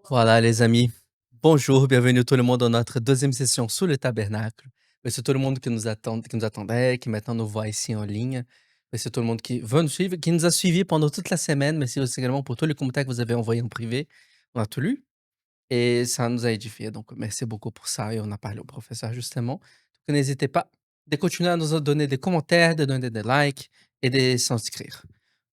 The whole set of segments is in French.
Voilà les amis, bonjour, bienvenue tout le monde dans notre deuxième session sous le tabernacle. C'est tout le monde qui nous attendait, qui maintenant nous voit ici en ligne. C'est tout le monde qui veut nous suivre, qui nous a suivis pendant toute la semaine. Merci aussi également pour tous les commentaires que vous avez envoyés en privé. On a tout lu et ça nous a édifié. Donc merci beaucoup pour ça et on a parlé au professeur justement. Donc, n'hésitez pas de continuer à nous donner des commentaires, de donner des likes et de s'inscrire.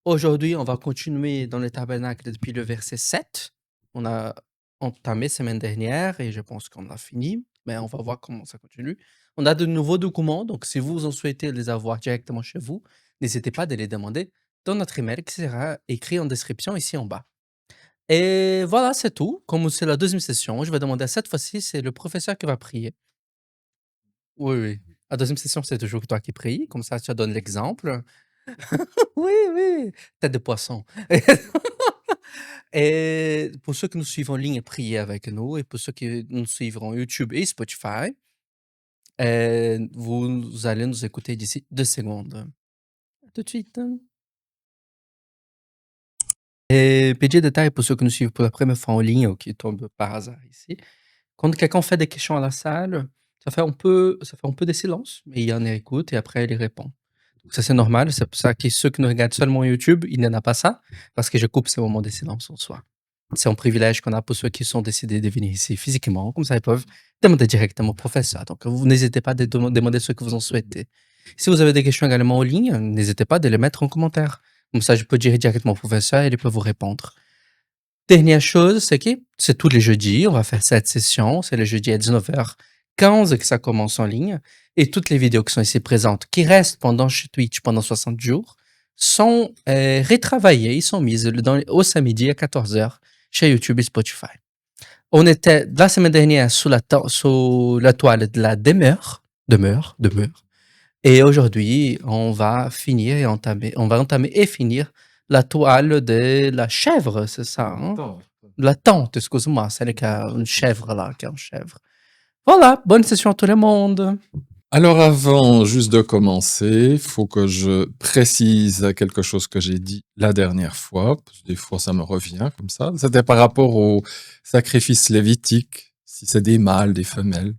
Aujourd'hui, on va continuer dans le tabernacle depuis le verset 7. On a entamé semaine dernière et je pense qu'on a fini, mais on va voir comment ça continue. On a de nouveaux documents, donc si vous en souhaitez les avoir directement chez vous, n'hésitez pas de les demander dans notre email qui sera écrit en description ici en bas. Et voilà, c'est tout. Comme c'est la deuxième session, je vais demander à cette fois-ci, c'est le professeur qui va prier. Oui, oui. La deuxième session, c'est toujours toi qui pries, comme ça tu donnes l'exemple. Oui, oui, tête de poisson. Et pour ceux qui nous suivent en ligne, priez avec nous. Et pour ceux qui nous suivent en YouTube et Spotify, vous allez nous écouter d'ici 2 secondes. À tout de suite. Et petit détail pour ceux qui nous suivent pour la première fois en ligne ou qui tombent par hasard ici. Quand quelqu'un fait des questions à la salle, ça fait un peu des silences, mais il y en a écoute et après il y répond. Donc ça, c'est normal. C'est pour ça que ceux qui nous regardent seulement YouTube, il n'y en a pas ça, parce que je coupe ces moments de silence en soi. C'est un privilège qu'on a pour ceux qui sont décidés de venir ici physiquement. Comme ça, ils peuvent demander directement au professeur. Donc, vous n'hésitez pas à demander ce que vous en souhaitez. Si vous avez des questions également en ligne, n'hésitez pas de les mettre en commentaire. Comme ça, je peux dire directement au professeur et il peut vous répondre. Dernière chose, c'est que c'est tous les jeudis. On va faire cette session. C'est le jeudi à 19h15 que ça commence en ligne. Et toutes les vidéos qui sont ici présentes, qui restent pendant chez Twitch pendant 60 jours, sont retravaillées. Ils sont mises au samedi à 14h chez YouTube et Spotify. On était la semaine dernière sous la toile de la demeure. Et aujourd'hui, on va entamer et finir la toile de la chèvre, c'est ça, hein? La tente, excuse-moi, c'est qui a une chèvre là, qui a une chèvre. Voilà, bonne session à tout le monde. Alors avant juste de commencer, faut que je précise quelque chose que j'ai dit la dernière fois, parce que des fois ça me revient comme ça. C'était par rapport au sacrifice lévitique, si c'est des mâles, des femelles.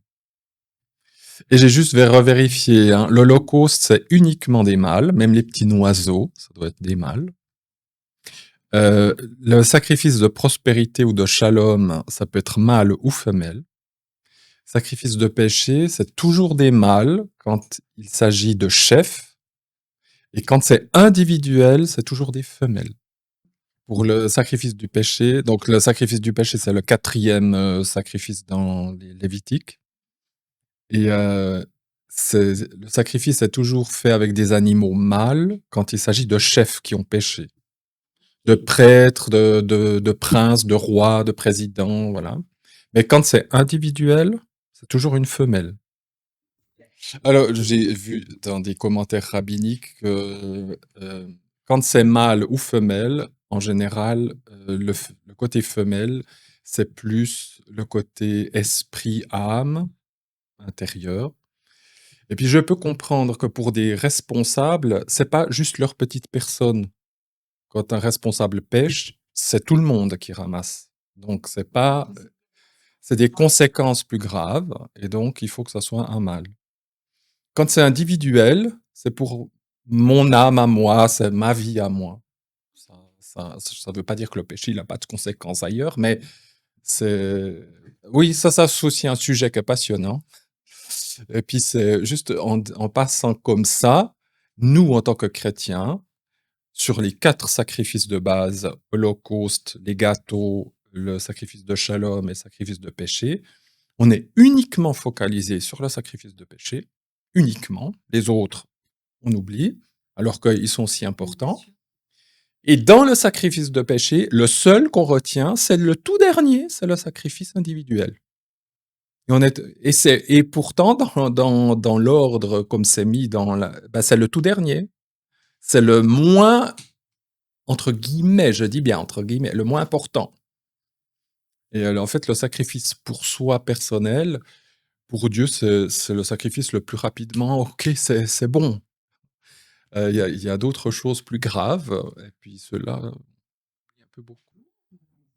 Et j'ai juste revérifié, hein, l'Holocauste c'est uniquement des mâles, même les petits oiseaux, ça doit être des mâles. Le sacrifice de prospérité ou de shalom, ça peut être mâle ou femelle. Sacrifice de péché, c'est toujours des mâles quand il s'agit de chefs, et quand c'est individuel, c'est toujours des femelles. Pour le sacrifice du péché, donc le sacrifice du péché, c'est le 4e sacrifice dans les Lévitiques. Et le sacrifice est toujours fait avec des animaux mâles quand il s'agit de chefs qui ont péché. De prêtres, de princes, de rois, de présidents, voilà. Mais quand c'est individuel, c'est toujours une femelle. Alors, j'ai vu dans des commentaires rabbiniques que quand c'est mâle ou femelle, en général, le côté femelle, c'est plus le côté esprit, âme, intérieur. Et puis, je peux comprendre que pour des responsables, c'est pas juste leur petite personne. Quand un responsable pêche, c'est tout le monde qui ramasse. Donc, c'est des conséquences plus graves, et donc il faut que ça soit un mâle. Quand c'est individuel, c'est pour mon âme à moi, c'est ma vie à moi. Ça veut pas dire que le péché, il a pas de conséquences ailleurs, mais c'est oui, ça, c'est aussi un sujet qui est passionnant. Et puis c'est juste en passant comme ça, nous, en tant que chrétiens, sur les 4 sacrifices de base, holocauste, les gâteaux, le sacrifice de shalom et le sacrifice de péché, on est uniquement focalisé sur le sacrifice de péché, uniquement. Les autres, on oublie, alors qu'ils sont si importants. Et dans le sacrifice de péché, le seul qu'on retient, c'est le tout dernier, c'est le sacrifice individuel. Et pourtant, dans l'ordre comme c'est mis c'est le tout dernier. C'est le moins, entre guillemets, je dis bien entre guillemets, le moins important. Et en fait, le sacrifice pour soi personnel, pour Dieu, c'est le sacrifice le plus rapidement. Ok, c'est bon. Il y a d'autres choses plus graves, et puis ceux-là, il y a un peu beaucoup.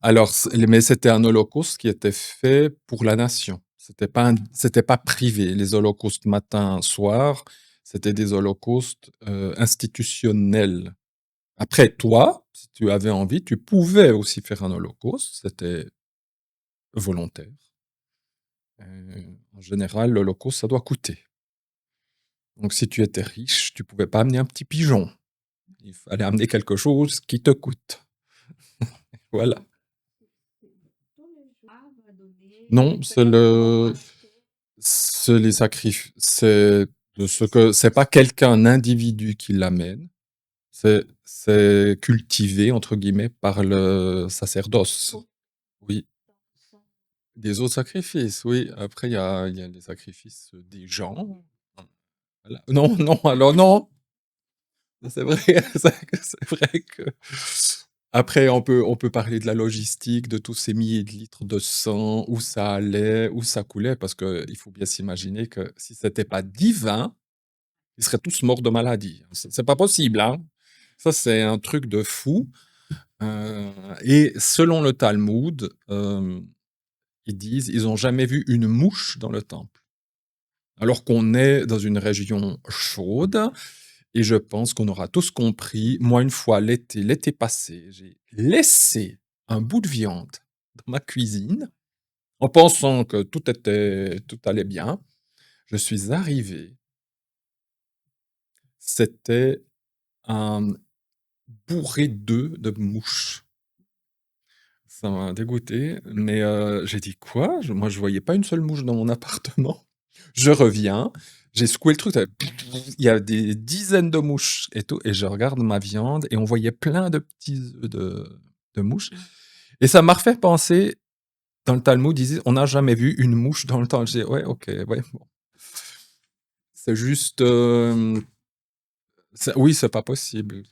Alors, mais c'était un holocauste qui était fait pour la nation. C'était pas privé. Les holocaustes matin, soir, c'était des holocaustes institutionnels. Après, toi, si tu avais envie, tu pouvais aussi faire un holocauste. C'était volontaire. En général, l'holocauste, ça doit coûter. Donc, si tu étais riche, tu pouvais pas amener un petit pigeon. Il fallait amener quelque chose qui te coûte. Voilà. Non, c'est les sacrifices. C'est pas quelqu'un, un individu qui l'amène. C'est cultivé, entre guillemets, par le sacerdoce. Oui. Des autres sacrifices, oui. Après, il y a les sacrifices des gens. Voilà. Non, non, alors non. C'est vrai, c'est vrai que. Après, on peut parler de la logistique, de tous ces milliers de litres de sang, où ça allait, où ça coulait, parce qu'il faut bien s'imaginer que si c'était pas divin, ils seraient tous morts de maladie. C'est pas possible, hein. Ça, c'est un truc de fou. Et selon le Talmud, ils disent, ils ont jamais vu une mouche dans le temple. Alors qu'on est dans une région chaude, et je pense qu'on aura tous compris. Moi, une fois, l'été passé, j'ai laissé un bout de viande dans ma cuisine, en pensant que tout allait bien. Je suis arrivé, c'était un bourré d'œufs de mouches. Ça m'a dégoûté, mais j'ai dit: «Quoi?» Moi, je voyais pas une seule mouche dans mon appartement. Je reviens, j'ai secoué le truc, il y a des dizaines de mouches et tout, et je regarde ma viande et on voyait plein de petits œufs de mouches, et ça m'a refait penser, dans le Talmud, ils disent: «On n'a jamais vu une mouche dans le temple». J'ai dit: «Ouais, OK, ouais, bon». C'est juste, oui, c'est pas possible.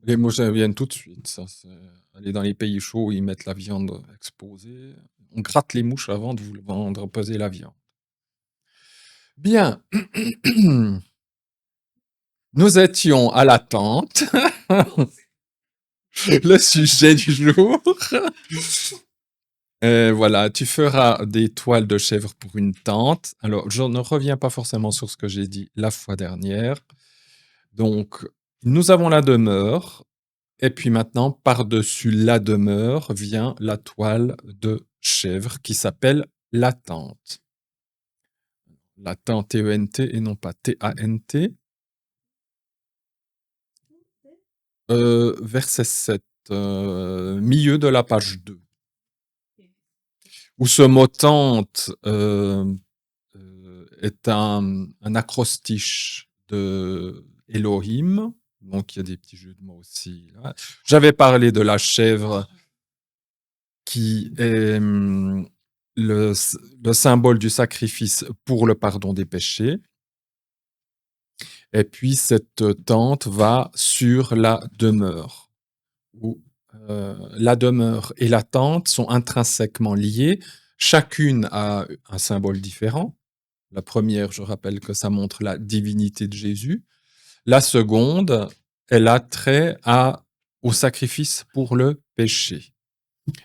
Les mouches, elles viennent tout de suite, ça, c'est aller dans les pays chauds où ils mettent la viande exposée. On gratte les mouches avant de vous le vendre, peser la viande. Bien. Nous étions à la tente. Le sujet du jour. Voilà, tu feras des toiles de chèvre pour une tente. Alors, je ne reviens pas forcément sur ce que j'ai dit la fois dernière. Donc, nous avons la demeure. Et puis maintenant, par-dessus la demeure vient la toile de chèvre qui s'appelle la tente. La tente, T-E-N-T et non pas T-A-N-T. Verset 7, milieu de la page 2. Où ce mot tente est un acrostiche de Elohim. Donc il y a des petits jeux de mots aussi. Là. J'avais parlé de la chèvre qui est le symbole du sacrifice pour le pardon des péchés. Et puis cette tente va sur la demeure, où la demeure et la tente sont intrinsèquement liées. Chacune a un symbole différent. La première, je rappelle que ça montre la divinité de Jésus. La seconde, elle a trait au sacrifice pour le péché.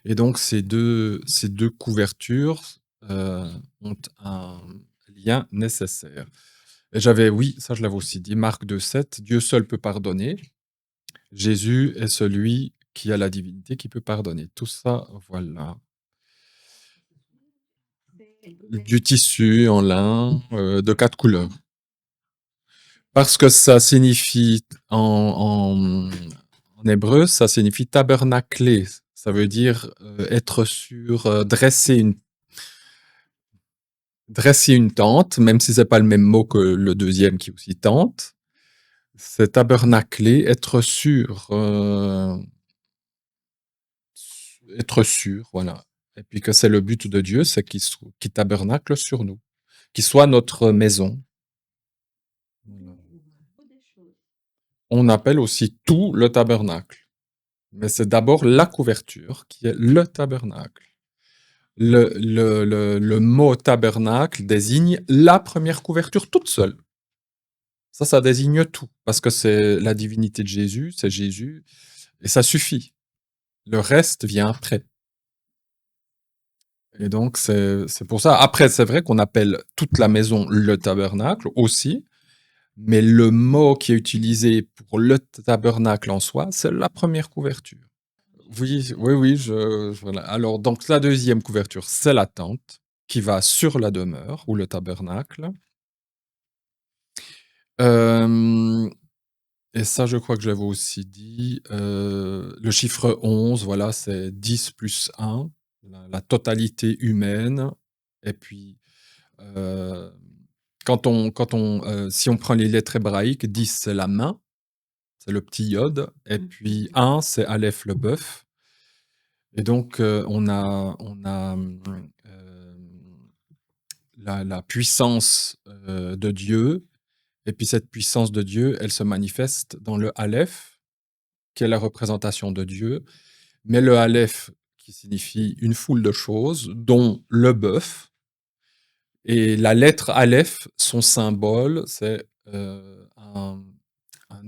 Et donc, ces deux couvertures ont un lien nécessaire. Et oui, ça je l'avais aussi dit, Marc 2,7, Dieu seul peut pardonner. Jésus est celui qui a la divinité, qui peut pardonner. Tout ça, voilà. Du tissu en lin de 4 couleurs. Parce que ça signifie, en hébreu, ça signifie tabernacler. Ça veut dire être sur, dresser une tente, même si c'est pas le même mot que le deuxième qui est aussi tente. C'est tabernacler, être sûr, voilà. Et puis que c'est le but de Dieu, c'est qu'il tabernacle sur nous, qu'il soit notre maison. Voilà. On appelle aussi tout le tabernacle. Mais c'est d'abord la couverture qui est le tabernacle. Le mot tabernacle désigne la première couverture toute seule. Ça désigne tout, parce que c'est la divinité de Jésus, c'est Jésus, et ça suffit. Le reste vient après. Et donc, c'est pour ça. Après, c'est vrai qu'on appelle toute la maison le tabernacle aussi, mais le mot qui est utilisé pour le tabernacle en soi, c'est la première couverture. Oui, oui, oui. Voilà. Alors, donc, la deuxième couverture, c'est la tente qui va sur la demeure ou le tabernacle. Euh, et ça, je crois que j'avais aussi dit. Le chiffre 11, voilà, c'est 10 plus 1, la totalité humaine. Et puis, euh, si on prend les lettres hébraïques, 10 c'est la main, c'est le petit iode, et puis 1 c'est Aleph le bœuf. Et donc on a la puissance de Dieu, et puis cette puissance de Dieu, elle se manifeste dans le Aleph, qui est la représentation de Dieu, mais le Aleph qui signifie une foule de choses, dont le bœuf. Et la lettre Aleph, son symbole, c'est un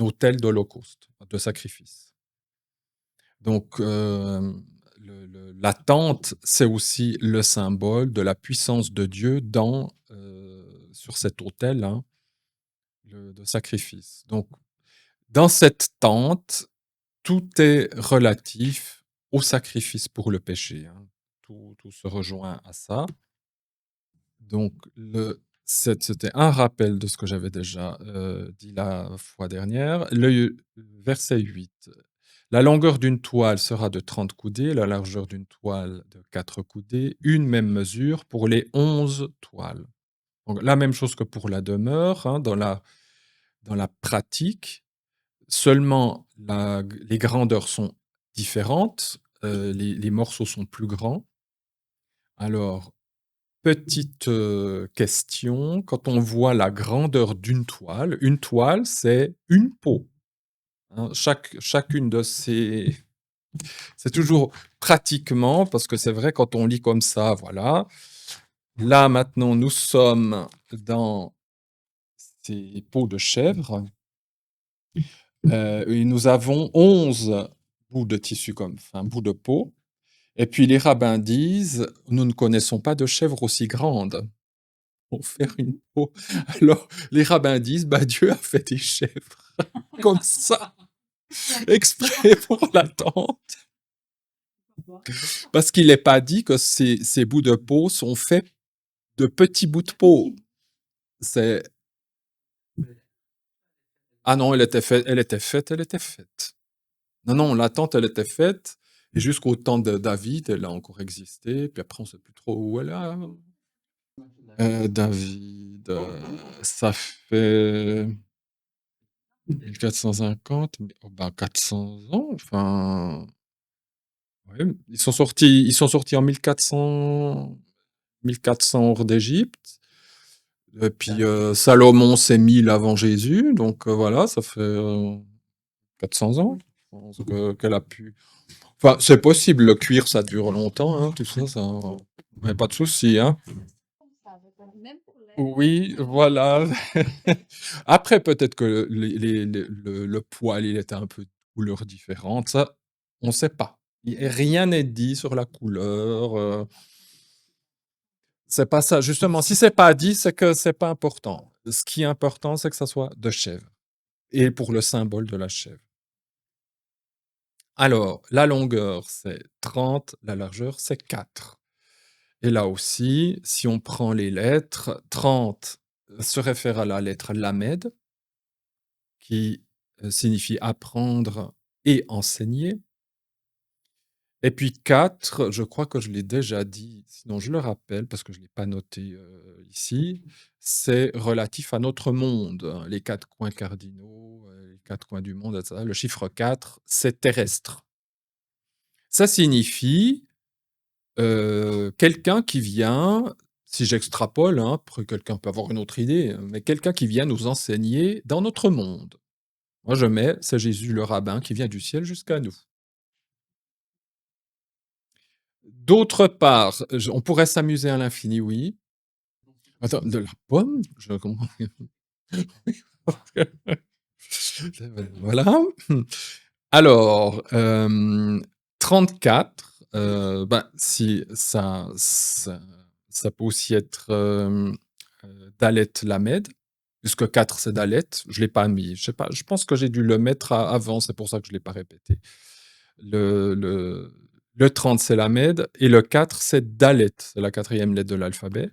autel d'holocauste, de sacrifice. Donc, la tente, c'est aussi le symbole de la puissance de Dieu sur cet autel, hein, de sacrifice. Donc, dans cette tente, tout est relatif au sacrifice pour le péché, hein. Tout se rejoint à ça. Donc, c'était un rappel de ce que j'avais déjà dit la fois dernière. Le verset 8. La longueur d'une toile sera de 30 coudées, la largeur d'une toile de 4 coudées, une même mesure pour les 11 toiles. Donc, la même chose que pour la demeure, hein, dans la pratique, seulement les grandeurs sont différentes, les morceaux sont plus grands. Alors, petite question, quand on voit la grandeur d'une toile, une toile, c'est une peau, hein. Chacune de ces... C'est toujours pratiquement, parce que c'est vrai, quand on lit comme ça, voilà. Là, maintenant, nous sommes dans ces peaux de chèvre, et nous avons 11 bouts de tissu, enfin, bouts de peau. Et puis les rabbins disent, nous ne connaissons pas de chèvre aussi grande pour faire une peau. Alors, les rabbins disent, bah, Dieu a fait des chèvres comme ça, exprès pour l'attente. Parce qu'il n'est pas dit que ces bouts de peau sont faits de petits bouts de peau. C'est... Ah non, elle était faite, elle était faite, elle était faite. Non, non, l'attente, elle était faite. Et jusqu'au temps de David, elle a encore existé. Puis après, on ne sait plus trop où elle a. David, ça fait 1450, oh, bah 400 ans, enfin, ouais, ils sont sortis en 1400 hors d'Égypte. Et puis Salomon, c'est 1000 avant Jésus, donc voilà, ça fait 400 ans. Je pense qu'elle a pu. Enfin, c'est possible, le cuir, ça dure longtemps, hein, tout ça, ouais, pas de souci, hein. Oui, voilà. Après, peut-être que le poil, il était un peu de couleur différente. Ça, on ne sait pas. Rien n'est dit sur la couleur. C'est pas ça. Justement, si c'est pas dit, c'est que c'est pas important. Ce qui est important, c'est que ça soit de chèvre. Et pour le symbole de la chèvre. Alors, la longueur, c'est 30, la largeur, c'est 4. Et là aussi, si on prend les lettres, 30 se réfère à la lettre Lamed, qui signifie apprendre et enseigner. Et puis 4, je crois que je l'ai déjà dit, sinon je le rappelle parce que je ne l'ai pas noté ici, c'est relatif à notre monde, hein, les 4 coins cardinaux, les 4 coins du monde, etc. Le chiffre 4, c'est terrestre. Ça signifie quelqu'un qui vient, si j'extrapole, hein, après quelqu'un peut avoir une autre idée, mais quelqu'un qui vient nous enseigner dans notre monde. Moi, je mets, c'est Jésus le rabbin qui vient du ciel jusqu'à nous. D'autre part, on pourrait s'amuser à l'infini, oui. Attends, de la pomme? Je comprends. Voilà. Alors, 34, bah, si ça peut aussi être, Dalet Lamed, puisque 4 c'est Dalet. Je l'ai pas mis, je sais pas, je pense que j'ai dû le mettre avant, c'est pour ça que je l'ai pas répété. Le le le 30 c'est Lamed et le 4 c'est Dalet, c'est la quatrième lettre de l'alphabet.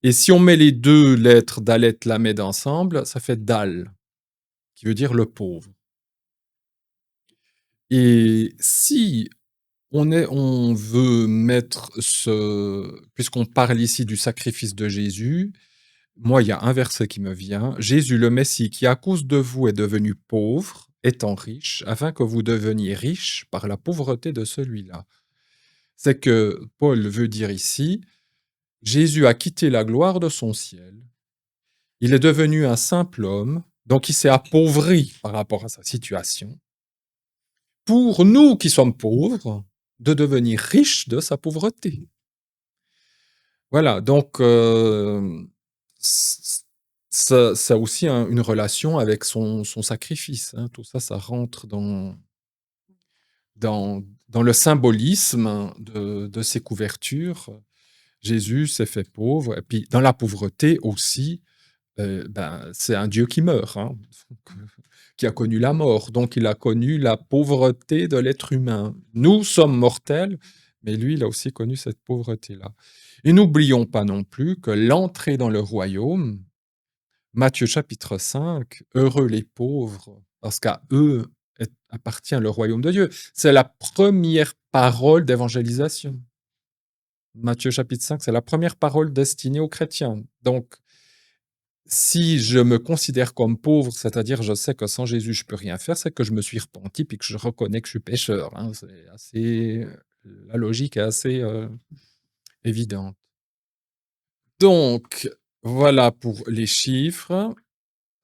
Et si on met les 2 lettres Dalet, Lamed ensemble, ça fait Dal, qui veut dire le pauvre. Et si on veut mettre puisqu'on parle ici du sacrifice de Jésus, moi, il y a un verset qui me vient. Jésus, le Messie, qui à cause de vous est devenu pauvre, étant riche, afin que vous deveniez riches par la pauvreté de celui-là. C'est que Paul veut dire ici, Jésus a quitté la gloire de son ciel. Il est devenu un simple homme, donc il s'est appauvri par rapport à sa situation. Pour nous qui sommes pauvres, de devenir riches de sa pauvreté. Voilà, donc ça a aussi une relation avec son sacrifice. Hein. Tout ça, ça rentre dans le symbolisme de ces couvertures. Jésus s'est fait pauvre, et puis dans la pauvreté aussi, ben, c'est un Dieu qui meurt, hein, qui a connu la mort, donc il a connu la pauvreté de l'être humain. Nous sommes mortels, mais lui, il a aussi connu cette pauvreté-là. Et n'oublions pas non plus que l'entrée dans le royaume, Matthieu chapitre 5, heureux les pauvres, parce qu'à eux appartient le royaume de Dieu. C'est la première parole d'évangélisation. Matthieu chapitre 5, c'est la première parole destinée aux chrétiens. Donc, si je me considère comme pauvre, c'est-à-dire je sais que sans Jésus je peux rien faire, c'est que je me suis repenti puis que je reconnais que je suis pécheur. Hein. C'est assez, la logique est assez évidente. Donc, voilà pour les chiffres.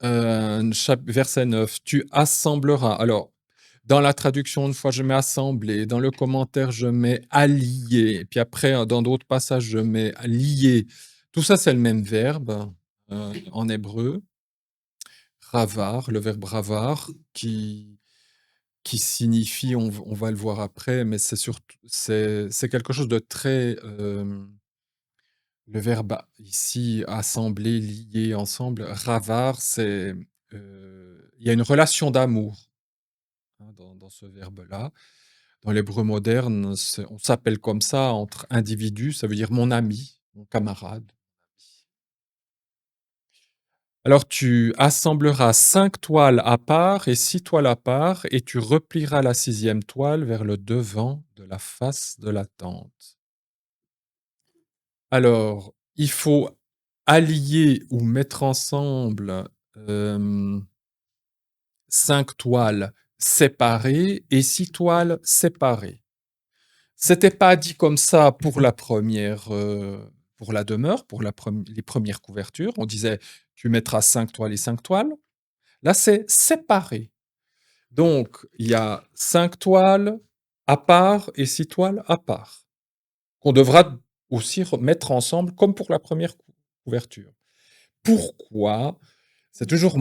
Verset 9, tu assembleras. Alors, dans la traduction, une fois, je mets assembler. Dans le commentaire, je mets allier. Puis après, dans d'autres passages, je mets lier. Tout ça, c'est le même verbe en hébreu. Ravar, le verbe ravar, qui signifie, on va le voir après, mais c'est surtout, c'est quelque chose de très. Le verbe ici, assembler, lier ensemble, ravar, c'est. Il y a une relation d'amour hein, dans ce verbe-là. Dans l'hébreu moderne, on s'appelle comme ça entre individus, ça veut dire mon ami, mon camarade. Alors tu assembleras 5 toiles à part et 6 toiles à part, et tu replieras la 6e toile vers le devant de la face de la tente. Alors, il faut allier ou mettre ensemble 5 toiles séparées et 6 toiles séparées. C'était pas dit comme ça pour la première, pour la demeure, pour les premières couvertures. On disait, tu mettras 5 toiles et 5 toiles. Là, c'est séparé. Donc, il y a 5 toiles à part et 6 toiles à part, qu'on devra aussi mettre ensemble comme pour la première couverture. Pourquoi? C'est toujours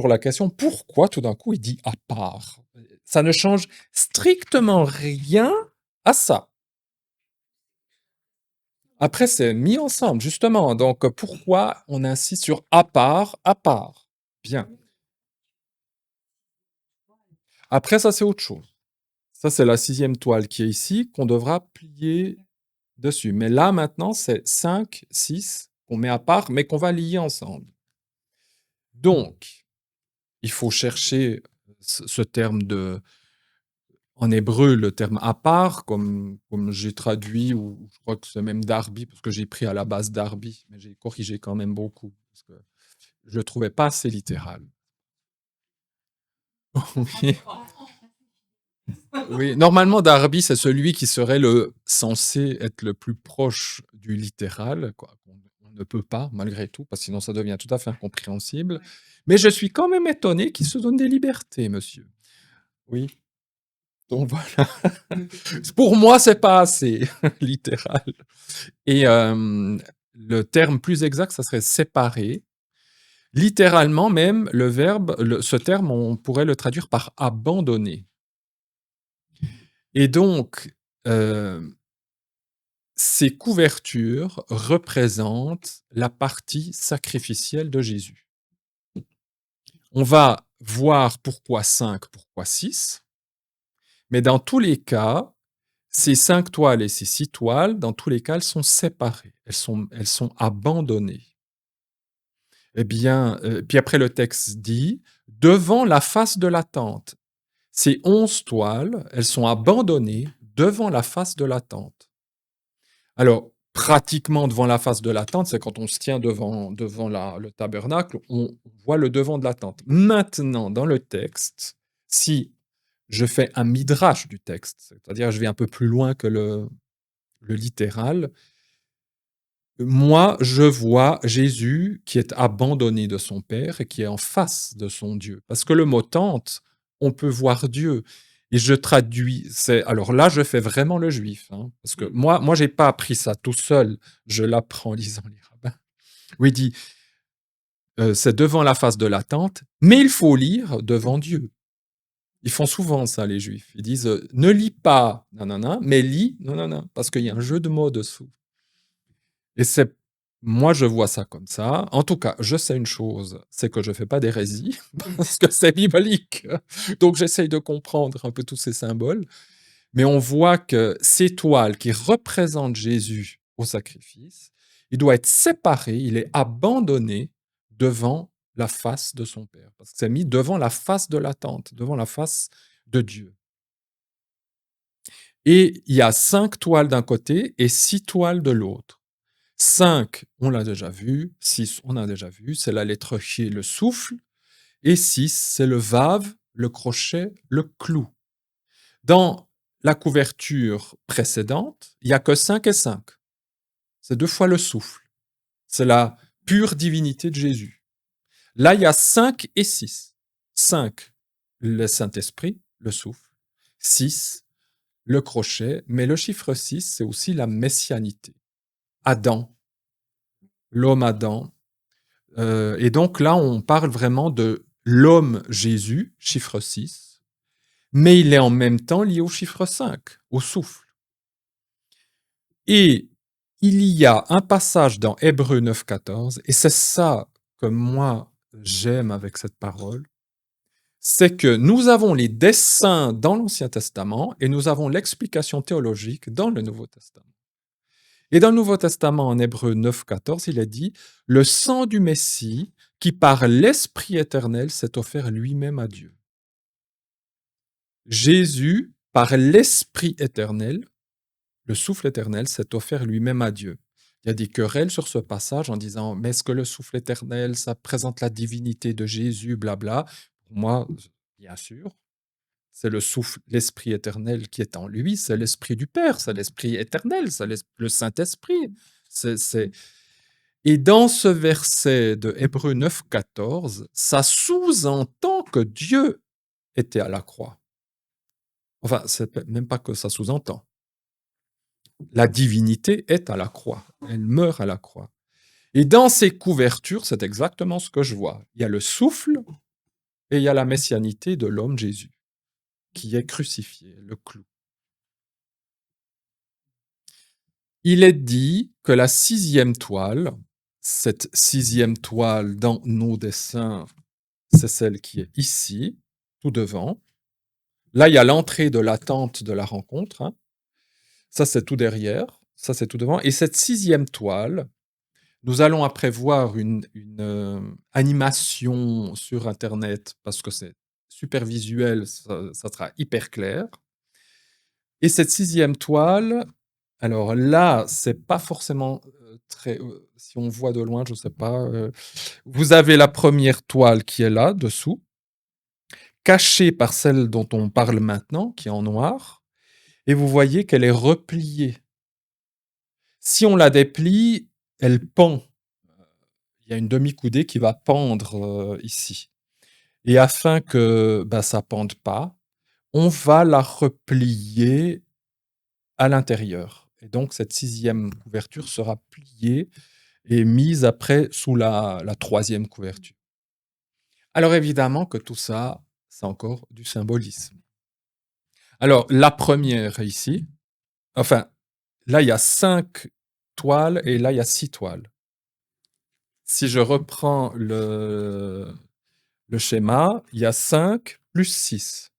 la question, pourquoi tout d'un coup il dit à part? Ça ne change strictement rien à ça. Après, c'est mis ensemble, justement. Donc, pourquoi on insiste sur à part, à part? Bien. Après, ça, c'est autre chose. Ça, c'est la 6e toile qui est ici, qu'on devra plier dessus. Mais là, maintenant, c'est 5, 6 qu'on met à part, mais qu'on va lier ensemble. Donc, il faut chercher ce terme en hébreu, le terme à part, comme j'ai traduit, ou je crois que c'est même Darby, parce que j'ai pris à la base Darby, mais j'ai corrigé quand même beaucoup, parce que je ne le trouvais pas assez littéral. Oui. Oui, normalement, Darby, c'est celui qui serait censé être le plus proche du littéral, quoi. On ne peut pas, malgré tout, parce que sinon ça devient tout à fait incompréhensible. Mais je suis quand même étonné qu'il se donne des libertés, monsieur. Oui. Donc voilà. Pour moi, c'est pas assez littéral. Et le terme plus exact, ça serait séparer. Littéralement, même, ce terme, on pourrait le traduire par abandonner. Et donc, ces couvertures représentent la partie sacrificielle de Jésus. On va voir pourquoi 5, pourquoi 6, mais dans tous les cas, ces 5 toiles et ces 6 toiles, dans tous les cas, elles sont séparées, elles sont abandonnées. Eh bien, puis après le texte dit: «Devant la face de la tente». Ces 11 toiles, elles sont abandonnées devant la face de la tente. Alors, pratiquement devant la face de la tente, c'est quand on se tient devant le tabernacle, on voit le devant de la tente. Maintenant, dans le texte, si je fais un midrash du texte, c'est-à-dire je vais un peu plus loin que le littéral, moi, je vois Jésus qui est abandonné de son Père et qui est en face de son Dieu. Parce que le mot tente, on peut voir Dieu. Et je traduis, alors là, je fais vraiment le juif, hein, parce que moi, j'ai pas appris ça tout seul, je l'apprends en lisant les rabbins. Où il dit, c'est devant la face de la tente, mais il faut lire devant Dieu. Ils font souvent ça, les juifs. Ils disent, ne lis pas, nanana, mais lis, nanana, parce qu'il y a un jeu de mots dessous. Et moi, je vois ça comme ça. En tout cas, je sais une chose, c'est que je fais pas d'hérésie, parce que c'est biblique. Donc, j'essaye de comprendre un peu tous ces symboles. Mais on voit que ces toiles qui représentent Jésus au sacrifice, il doit être séparé, il est abandonné devant la face de son Père. Parce que c'est mis devant la face de la tente, devant la face de Dieu. Et il y a 5 toiles d'un côté et 6 toiles de l'autre. 5, on l'a déjà vu. 6, on a déjà vu. C'est la lettre Ch, le souffle. Et 6, c'est le Vav, le crochet, le clou. Dans la couverture précédente, il n'y a que 5 et 5. C'est 2 fois le souffle. C'est la pure divinité de Jésus. Là, il y a 5 et 6. 5, le Saint-Esprit, le souffle. 6, le crochet. Mais le chiffre 6, c'est aussi la messianité. Adam, l'homme Adam. Et donc là, on parle vraiment de l'homme Jésus, chiffre 6, mais il est en même temps lié au chiffre 5, au souffle. Et il y a un passage dans Hébreux 9,14, et c'est ça que moi j'aime avec cette parole, c'est que nous avons les desseins dans l'Ancien Testament et nous avons l'explication théologique dans le Nouveau Testament. Et dans le Nouveau Testament, en Hébreux 9,14, il est dit « Le sang du Messie, qui par l'Esprit éternel s'est offert lui-même à Dieu. » Jésus, par l'Esprit éternel, le souffle éternel, s'est offert lui-même à Dieu. Il y a des querelles sur ce passage en disant « Mais est-ce que le souffle éternel, ça présente la divinité de Jésus, blabla ?» Pour moi, bien sûr, c'est le souffle, l'Esprit éternel qui est en lui, c'est l'Esprit du Père, c'est l'Esprit éternel, c'est le Saint-Esprit. Et dans ce verset de Hébreux 9,14, ça sous-entend que Dieu était à la croix. Enfin, c'est même pas que ça sous-entend. La divinité est à la croix, elle meurt à la croix. Et dans ces couvertures, c'est exactement ce que je vois. Il y a le souffle et il y a la messianité de l'homme Jésus, qui est crucifié, le clou. Il est dit que la 6e toile, cette 6e toile dans nos dessins, c'est celle qui est ici, tout devant. Là, il y a l'entrée de la tente de la rencontre. Hein. Ça, c'est tout derrière. Ça, c'est tout devant. Et cette 6e toile, nous allons après voir une animation sur Internet parce que c'est super visuel, ça sera hyper clair. Et cette 6e toile, alors là, c'est pas forcément très. Si on voit de loin, je sais pas. Vous avez la première toile qui est là, dessous, cachée par celle dont on parle maintenant, qui est en noir, et vous voyez qu'elle est repliée. Si on la déplie, elle pend. Il y a une demi-coudée qui va pendre ici. Et afin que ça pende pas, on va la replier à l'intérieur. Et donc, cette 6e couverture sera pliée et mise après sous la 3e couverture. Alors évidemment que tout ça, c'est encore du symbolisme. Alors, la première ici, enfin, là, il y a 5 toiles et là, il y a 6 toiles. Si je reprends le schéma, il y a 5 plus 6.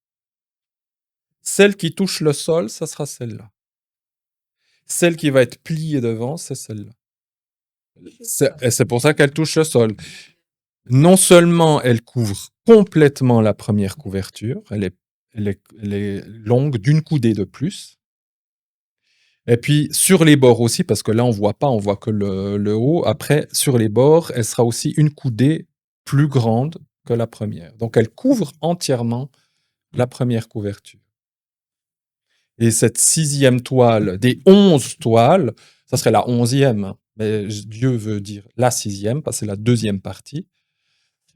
Celle qui touche le sol, ça sera celle-là. Celle qui va être pliée devant, c'est celle-là. Et c'est pour ça qu'elle touche le sol. Non seulement elle couvre complètement la première couverture, elle est longue d'une coudée de plus. Et puis sur les bords aussi, parce que là on voit pas, on voit que le haut. Après, sur les bords, elle sera aussi une coudée plus grande que la première. Donc elle couvre entièrement la première couverture. Et cette 6e toile, des 11 toiles, ça serait la 11e, hein. Mais Dieu veut dire la 6e, parce que c'est la deuxième partie.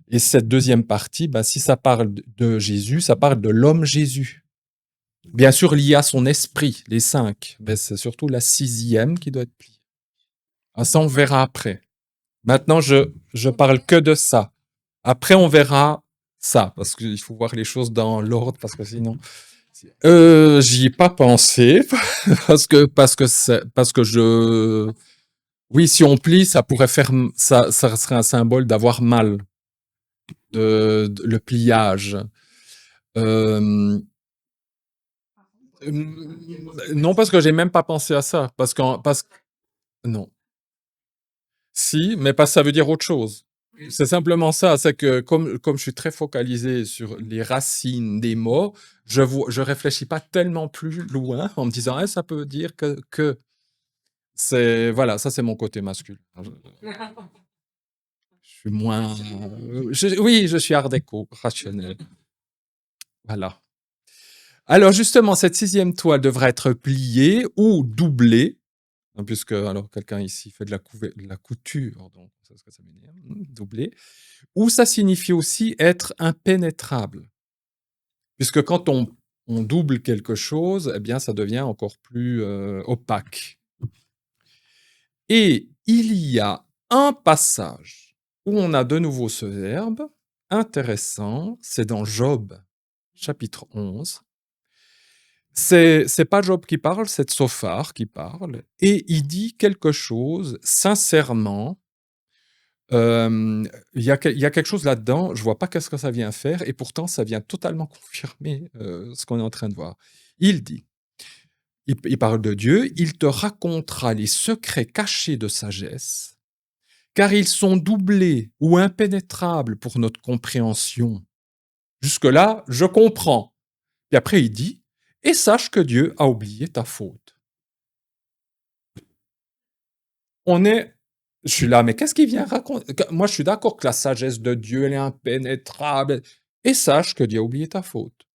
Et cette deuxième partie, bah, si ça parle de Jésus, ça parle de l'homme Jésus. Bien sûr, lié à son esprit, les 5. Mais c'est surtout la 6e qui doit être pliée. Ah, ça, on verra après. Maintenant, je parle que de ça. Après, on verra ça, parce qu'il faut voir les choses dans l'ordre, parce que sinon... J'y ai pas pensé, parce que je... Oui, si on plie, ça pourrait faire... Ça serait un symbole d'avoir mal, le pliage. Euh, non, parce que j'ai même pas pensé à ça. Non. Si, mais parce que ça veut dire autre chose. C'est simplement ça, c'est que comme je suis très focalisé sur les racines des mots, je réfléchis pas tellement plus loin en me disant ah, ça peut dire que c'est voilà, ça c'est mon côté masculin. Je suis moins oui, je suis art déco, rationnel. Voilà. Alors justement, cette 6e toile devrait être pliée ou doublée, hein, puisque alors quelqu'un ici fait de la couture, donc c'est ce que ça m'énerve, doublée. Ou ça signifie aussi être impénétrable, puisque quand on double quelque chose, eh bien, ça devient encore plus opaque. Et il y a un passage où on a de nouveau ce verbe intéressant, c'est dans Job, chapitre 11. C'est pas Job qui parle, c'est Tsophar qui parle, et il dit quelque chose sincèrement. Il y a quelque chose là-dedans, je vois pas qu'est-ce que ça vient faire et pourtant ça vient totalement confirmer, ce qu'on est en train de voir. Il dit, il parle de Dieu: «Il te racontera les secrets cachés de sagesse, car ils sont doublés ou impénétrables pour notre compréhension. Jusque-là, je comprends». Puis après il dit: «Et sache que Dieu a oublié ta faute». On est Je suis là, mais qu'est-ce qu'il vient raconter? Moi, je suis d'accord que la sagesse de Dieu, elle est impénétrable. Et sache que Dieu a oublié ta faute.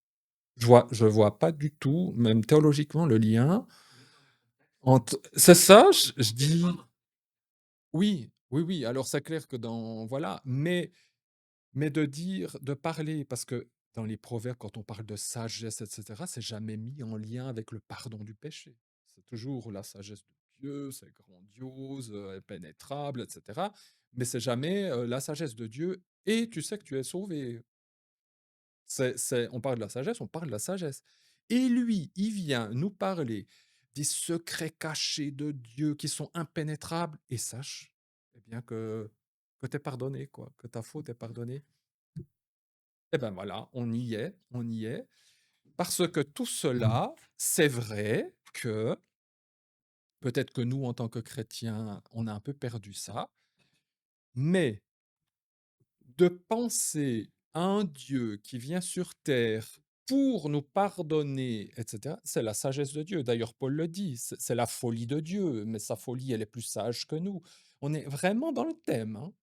Je vois pas du tout, même théologiquement, le lien entre. C'est ça, je dis. Oui, oui, oui. Alors, c'est clair que dans. Voilà. Mais de dire, de parler, parce que dans les proverbes, quand on parle de sagesse, etc., c'est jamais mis en lien avec le pardon du péché. C'est toujours la sagesse de Dieu, c'est grandiose, impénétrable, etc. Mais c'est jamais la sagesse de Dieu et tu sais que tu es sauvé. On parle de la sagesse, on parle de la sagesse. Et lui, il vient nous parler des secrets cachés de Dieu qui sont impénétrables et sache eh bien que tu es pardonné, quoi, que ta faute est pardonnée. Eh ben voilà, on y est, on y est. Parce que tout cela, c'est vrai que peut-être que nous, en tant que chrétiens, on a un peu perdu ça, mais de penser à un Dieu qui vient sur terre pour nous pardonner, etc., c'est la sagesse de Dieu. D'ailleurs, Paul le dit, c'est la folie de Dieu, mais sa folie, elle est plus sage que nous. On est vraiment dans le thème, hein.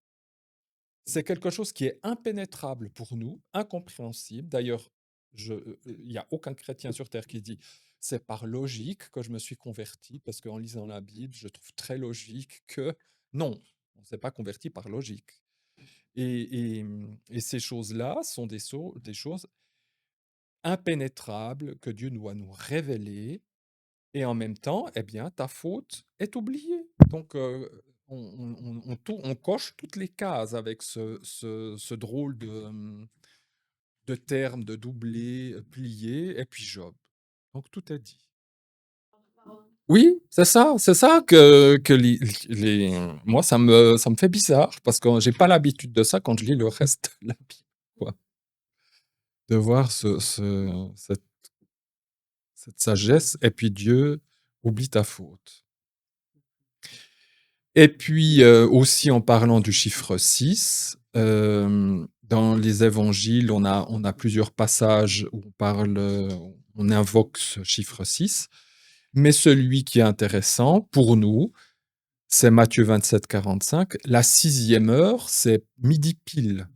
C'est quelque chose qui est impénétrable pour nous, incompréhensible. D'ailleurs, il n'y a aucun chrétien sur terre qui dit c'est par logique que je me suis converti, parce qu'en lisant la Bible, je trouve très logique que non, on ne s'est pas converti par logique. Et ces choses-là sont des choses impénétrables que Dieu doit nous révéler, et en même temps, eh bien, ta faute est oubliée. Donc, on coche toutes les cases avec ce drôle de terme de doublé, plié, et puis Job. Donc tout est dit. Oui, c'est ça que moi ça me fait bizarre parce que j'ai pas l'habitude de ça quand je lis le reste de la Bible, quoi. De voir cette sagesse et puis Dieu oublie ta faute. Et puis, aussi en parlant du chiffre 6, dans les évangiles, on a plusieurs passages où on invoque ce chiffre 6, mais celui qui est intéressant pour nous, c'est Matthieu 27, 45. La 6e heure, c'est midi pile.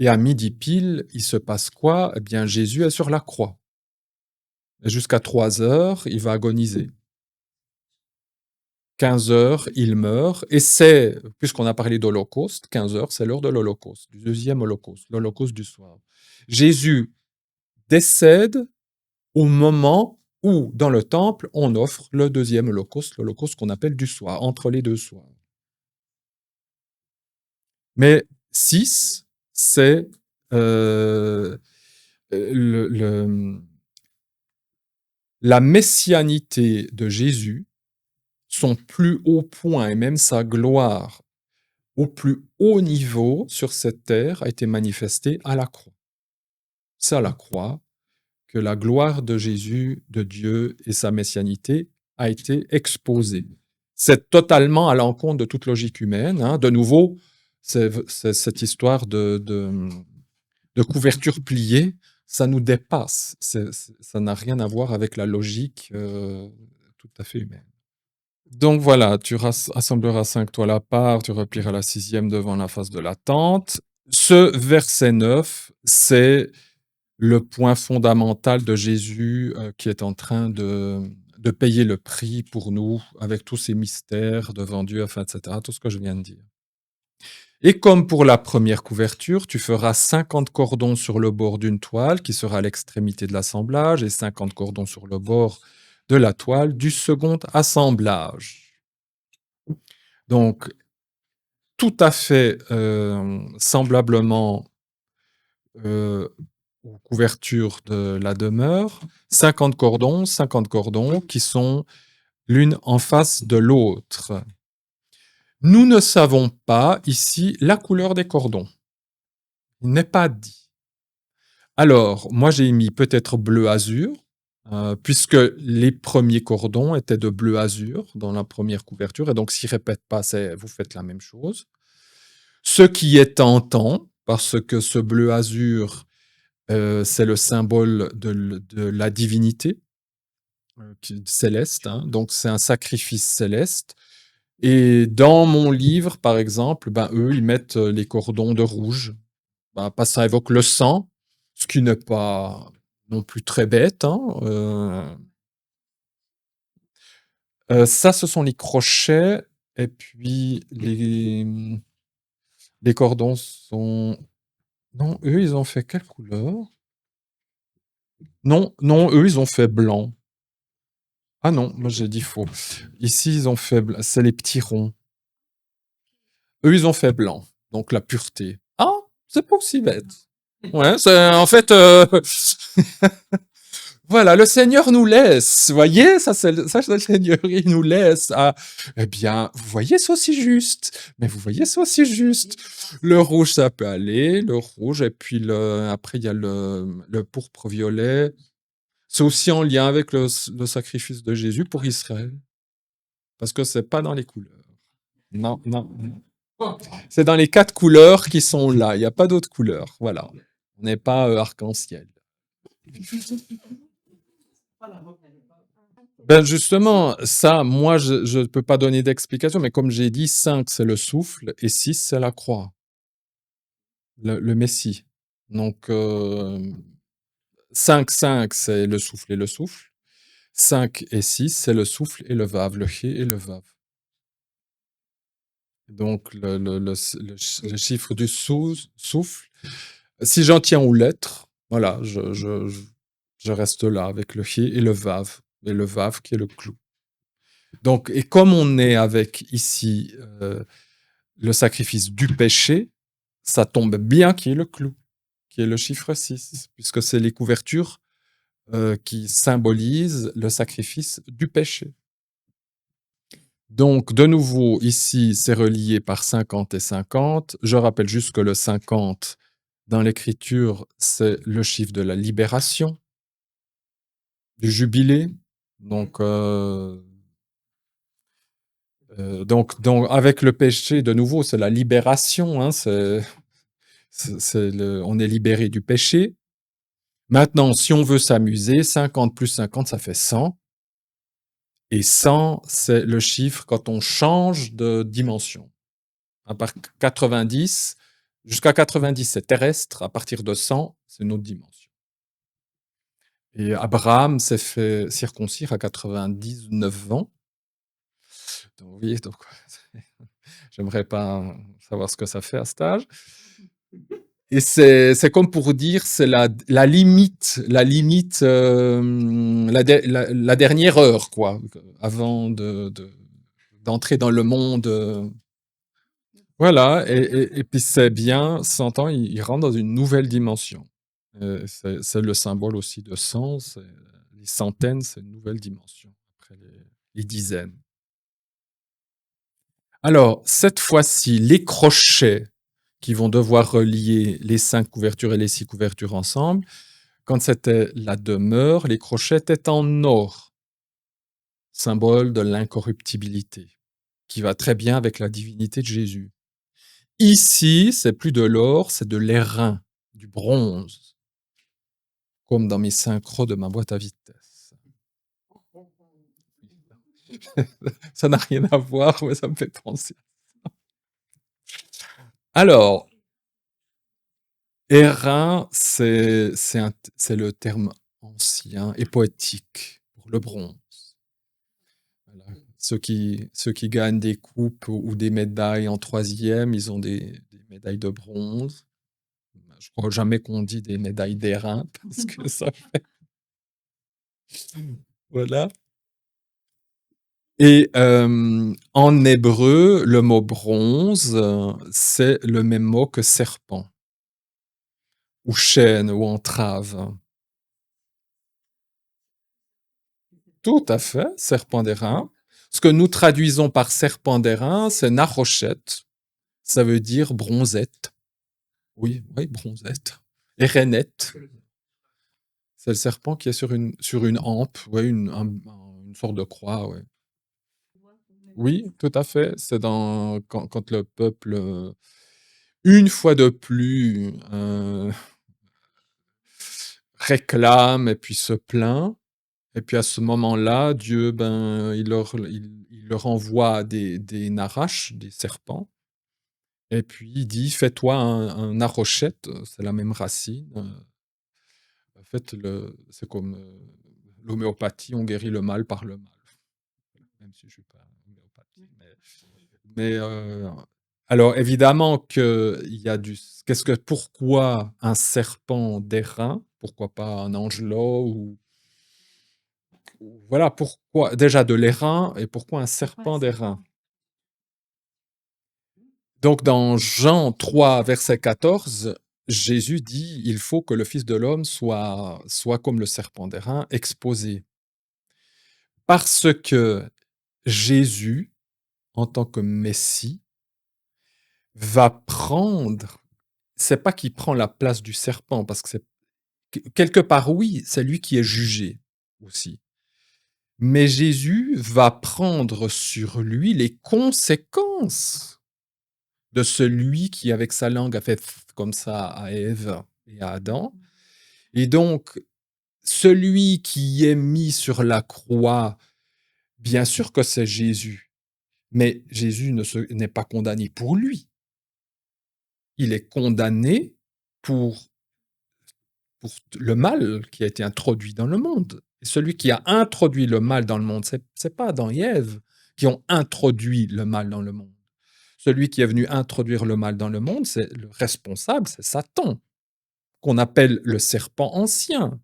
Et à midi pile, il se passe quoi? Eh bien, Jésus est sur la croix. Et jusqu'à 3 heures, il va agoniser. 15 heures, il meurt, et puisqu'on a parlé d'Holocauste, 15 heures, c'est l'heure de l'Holocauste, du deuxième Holocauste, l'Holocauste du soir. Jésus décède au moment où, dans le temple, on offre le deuxième Holocauste, l'Holocauste qu'on appelle du soir, entre les deux soirs. Mais 6, c'est la messianité de Jésus, son plus haut point et même sa gloire au plus haut niveau sur cette terre a été manifestée à la croix. C'est à la croix que la gloire de Jésus, de Dieu et sa messianité a été exposée. C'est totalement à l'encontre de toute logique humaine. Hein. De nouveau, c'est cette histoire de couverture pliée, ça nous dépasse. Ça n'a rien à voir avec la logique tout à fait humaine. Donc voilà, tu assembleras 5 toiles à part, tu replieras la 6e devant la face de la tente. Ce verset 9, c'est le point fondamental de Jésus qui est en train de payer le prix pour nous avec tous ces mystères devant Dieu, enfin, etc., tout ce que je viens de dire. Et comme pour la première couverture, tu feras 50 cordons sur le bord d'une toile qui sera à l'extrémité de l'assemblage et 50 cordons sur le bord de la toile du second assemblage. Donc, tout à fait semblablement aux couvertures de la demeure, 50 cordons qui sont l'une en face de l'autre. Nous ne savons pas ici la couleur des cordons. Il n'est pas dit. Alors, moi j'ai mis peut-être bleu azur, puisque les premiers cordons étaient de bleu azur dans la première couverture, et donc s'ils ne répètent pas, vous faites la même chose. Ce qui est tentant, parce que ce bleu azur, c'est le symbole de la divinité céleste, hein, donc c'est un sacrifice céleste. Et dans mon livre, par exemple, eux, ils mettent les cordons de rouge. Parce que ça évoque le sang, ce qui n'est pas non plus très bête. Hein, ça, ce sont les crochets. Et puis, les cordons sont... Non, eux, ils ont fait quelle couleur? Non, eux, ils ont fait blanc. Ah non, moi j'ai dit faux. Ici, ils ont fait blanc. C'est les petits ronds. Eux, ils ont fait blanc. Donc la pureté. Ah, c'est pas aussi bête. Ouais, c'est en fait... Voilà, le Seigneur nous laisse. Vous voyez, ça, c'est le Seigneur, il nous laisse. Eh bien, vous voyez, c'est aussi juste. Mais vous voyez, c'est aussi juste. Le rouge, ça peut aller. Le rouge, et puis après, il y a le pourpre violet. C'est aussi en lien avec le sacrifice de Jésus pour Israël. Parce que c'est pas dans les couleurs. Non, non. C'est dans les 4 couleurs qui sont là. Il n'y a pas d'autres couleurs. Voilà. On n'est pas arc-en-ciel. Ben justement, ça, moi, je ne peux pas donner d'explication, mais comme j'ai dit, 5, c'est le souffle, et 6, c'est la croix. Le Messie. Donc, 5, c'est le souffle et le souffle. 5 et 6, c'est le souffle et le vav, le ché et le vav. Donc, le chiffre du souffle, si j'en tiens aux lettres, voilà, je reste là avec le ché et le vav qui est le clou. Donc, et comme on est avec ici le sacrifice du péché, ça tombe bien qui est le clou, qui est le chiffre 6, puisque c'est les couvertures qui symbolise le sacrifice du péché. Donc, de nouveau, ici, c'est relié par 50 et 50. Je rappelle juste que le 50, dans l'écriture, c'est le chiffre de la libération, du jubilé. Donc, avec le péché, de nouveau, c'est la libération. Hein, on est libéré du péché. Maintenant, si on veut s'amuser, 50 plus 50, ça fait 100. Et 100, c'est le chiffre quand on change de dimension. À part 90, jusqu'à 90, c'est terrestre. À partir de 100, c'est une autre dimension. Et Abraham s'est fait circoncire à 99 ans. Donc, oui, donc, j'aimerais pas savoir ce que ça fait à cet âge. Et c'est comme pour dire, c'est la limite, la dernière heure, quoi, avant d'entrer dans le monde. Voilà, et puis c'est bien, 100 ans, il rentre dans une nouvelle dimension. C'est le symbole aussi de 100, les centaines, c'est une nouvelle dimension, après les dizaines. Alors, cette fois-ci, les crochets qui vont devoir relier les 5 couvertures et les 6 couvertures ensemble, quand c'était la demeure, les crochets étaient en or, symbole de l'incorruptibilité, qui va très bien avec la divinité de Jésus. Ici, c'est plus de l'or, c'est de l'airain, du bronze, comme dans mes synchros de ma boîte à vitesse. Ça n'a rien à voir, mais ça me fait penser. Alors, airain, c'est le terme ancien et poétique pour le bronze. Voilà. Ceux qui gagnent des coupes ou des médailles en troisième, ils ont des médailles de bronze. Je crois jamais qu'on dit des médailles d'airain, parce que ça fait... Voilà. Et en hébreu, le mot bronze, c'est le même mot que serpent, ou chaîne, ou entrave. Tout à fait, serpent d'airain. Ce que nous traduisons par serpent d'airain, c'est narochet. Ça veut dire bronzette. Oui, oui, bronzette. Et rainette. C'est le serpent qui est sur une hampe, ouais, une sorte de croix, ouais. Oui, tout à fait. C'est quand le peuple, une fois de plus, réclame et puis se plaint. Et puis à ce moment-là, Dieu, ben, il leur envoie des naraches, des serpents. Et puis il dit, fais-toi un narochette, c'est la même racine. En fait, c'est comme l'homéopathie, on guérit le mal par le mal. Même si je suis pas homéopathie. Alors évidemment pourquoi un serpent d'airain? Pourquoi pas un angelot voilà, pourquoi déjà de l'airain et pourquoi un serpent d'airain? Donc dans Jean 3, verset 14, Jésus dit: «Il faut que le Fils de l'homme soit comme le serpent d'airain, exposé». Parce que Jésus, en tant que Messie, va prendre, c'est pas qu'il prend la place du serpent, parce que c'est quelque part, oui, c'est lui qui est jugé aussi. Mais Jésus va prendre sur lui les conséquences de celui qui, avec sa langue, a fait comme ça à Ève et à Adam. Et donc, celui qui est mis sur la croix, bien sûr que c'est Jésus, mais Jésus n'est pas condamné pour lui. Il est condamné pour le mal qui a été introduit dans le monde. Et celui qui a introduit le mal dans le monde, c'est pas Adam et Ève qui ont introduit le mal dans le monde. Celui qui est venu introduire le mal dans le monde, c'est le responsable, c'est Satan, qu'on appelle le serpent ancien.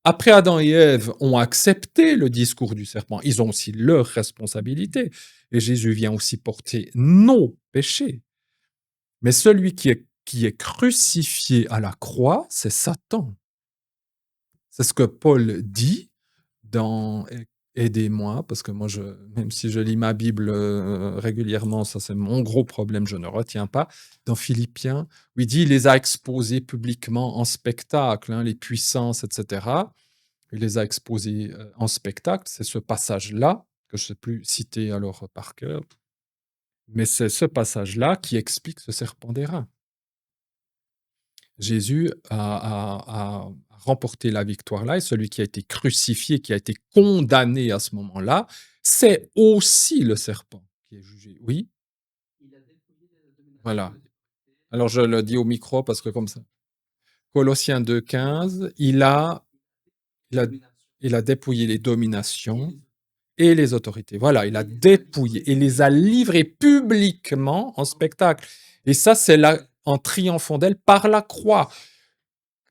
Après, Adam et Ève ont accepté le discours du serpent. Ils ont aussi leur responsabilité. Et Jésus vient aussi porter nos péchés. Mais celui qui est crucifié à la croix, c'est Satan. C'est ce que Paul dit dans aidez-moi, parce que moi, même si je lis ma Bible régulièrement, ça c'est mon gros problème, je ne retiens pas. Dans Philippiens, où il dit il les a exposés publiquement en spectacle, hein, les puissances, etc. Il les a exposés en spectacle. C'est ce passage-là, que je ne sais plus citer alors par cœur, mais c'est ce passage-là qui explique ce serpent d'airain. Jésus a remporté la victoire là, et celui qui a été crucifié, qui a été condamné à ce moment-là, c'est aussi le serpent qui est jugé. Oui, voilà. Alors je le dis au micro parce que comme ça. Colossiens 2,15, il a, il a dépouillé les dominations et les autorités. Voilà, il a dépouillé et les a livrées publiquement en spectacle. Et ça, c'est là, en triomphant d'elle par la croix.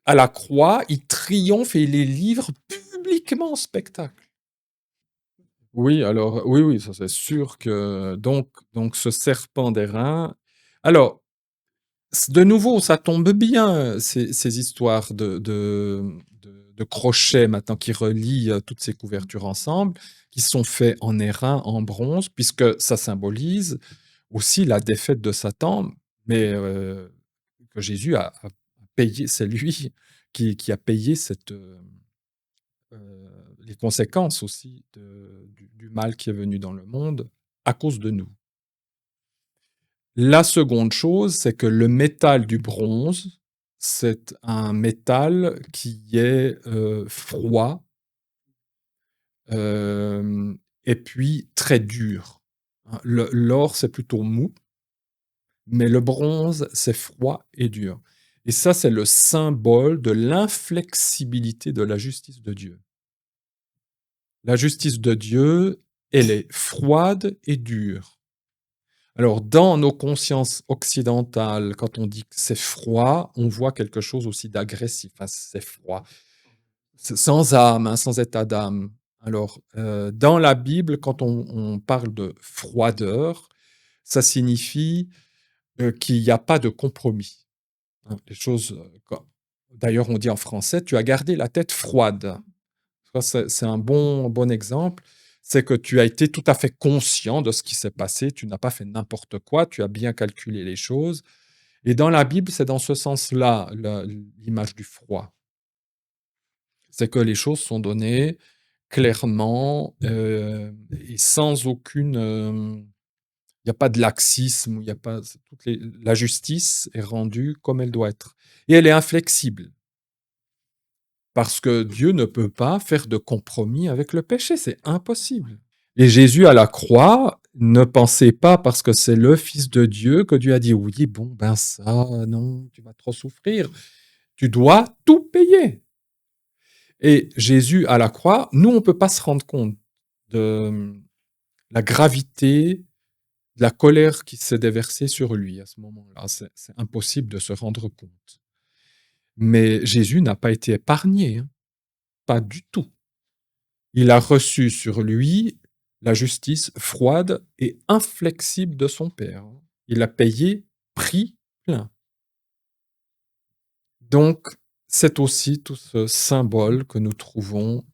À la croix, il triomphe et il les livre publiquement en spectacle. Oui, alors, oui, oui, ça c'est sûr que donc ce serpent d'airain. Alors, de nouveau, ça tombe bien, ces histoires de crochets maintenant qui relient toutes ces couvertures ensemble, qui sont faits en airain, en bronze, puisque ça symbolise aussi la défaite de Satan, mais que Jésus a payé, c'est lui qui a payé les conséquences aussi du mal qui est venu dans le monde à cause de nous. La seconde chose, c'est que le métal du bronze, c'est un métal qui est froid et puis très dur. Hein, l'or, c'est plutôt mou, mais le bronze, c'est froid et dur. Et ça, c'est le symbole de l'inflexibilité de la justice de Dieu. La justice de Dieu, elle est froide et dure. Alors, dans nos consciences occidentales, quand on dit que c'est froid, on voit quelque chose aussi d'agressif. Enfin, c'est froid, sans âme, hein, sans état d'âme. Alors, dans la Bible, quand on parle de froideur, ça signifie qu'il n'y a pas de compromis. Hein. Les choses, d'ailleurs, on dit en français, tu as gardé la tête froide. Ça, c'est un bon exemple. C'est que tu as été tout à fait conscient de ce qui s'est passé. Tu n'as pas fait n'importe quoi. Tu as bien calculé les choses. Et dans la Bible, c'est dans ce sens-là l'image du froid. C'est que les choses sont données clairement et sans aucune. Il n'y a pas de laxisme. Il y a pas. La justice est rendue comme elle doit être. Et elle est inflexible. Parce que Dieu ne peut pas faire de compromis avec le péché, c'est impossible. Et Jésus à la croix ne pensait pas parce que c'est le Fils de Dieu que Dieu a dit oui, bon, ben ça, non, tu vas trop souffrir, tu dois tout payer. Et Jésus à la croix, nous, on ne peut pas se rendre compte de la gravité, de la colère qui s'est déversée sur lui à ce moment-là. C'est impossible de se rendre compte. Mais Jésus n'a pas été épargné, hein, pas du tout. Il a reçu sur lui la justice froide et inflexible de son Père. Il a payé prix plein. Donc, c'est aussi tout ce symbole que nous trouvons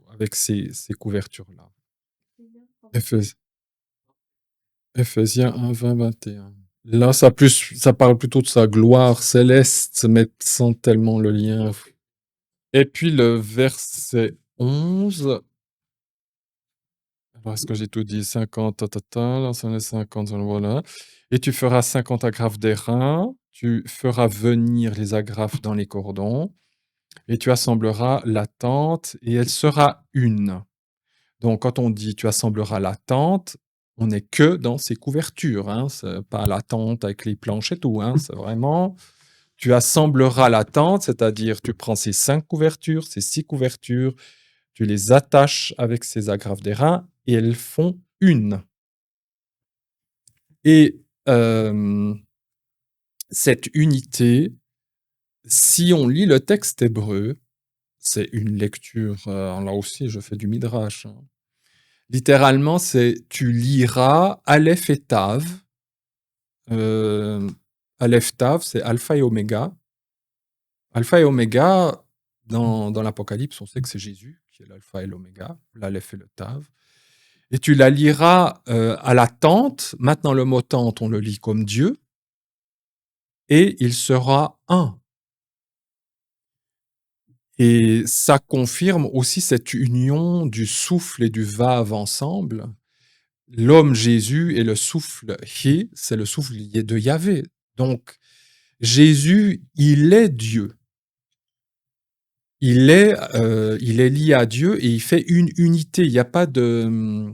avec ces couvertures-là. Éphésiens 1, 20, 21. Là, ça parle plutôt de sa gloire céleste, mais sans tellement le lien. Et puis le verset 11. Alors, est-ce que j'ai tout dit? 50, là, c'en est 50, voilà. Et tu feras 50 agrafes d'airain, tu feras venir les agrafes dans les cordons, et tu assembleras la tente, et elle sera une. Donc, quand on dit tu assembleras la tente, on n'est que dans ses couvertures, hein, c'est pas la tente avec les planches et tout, hein, c'est vraiment tu assembleras la tente, c'est-à-dire tu prends ces 5 couvertures, ces 6 couvertures, tu les attaches avec ces agrafes d'airain et elles font une. Et cette unité, si on lit le texte hébreu, c'est une lecture, là aussi je fais du midrash, hein. Littéralement, c'est tu liras Aleph et Tav. Aleph Tav, c'est alpha et oméga. Alpha et Oméga, dans l'Apocalypse, on sait que c'est Jésus qui est l'alpha et l'oméga, l'aleph et le tav. Et tu la liras à la tente. Maintenant, le mot tente, on le lit comme Dieu. Et il sera un. Et ça confirme aussi cette union du souffle et du vav ensemble. L'homme Jésus et le souffle He, c'est le souffle de Yahvé. Donc, Jésus, il est Dieu. Il est lié à Dieu et il fait une unité. Il n'y a pas de...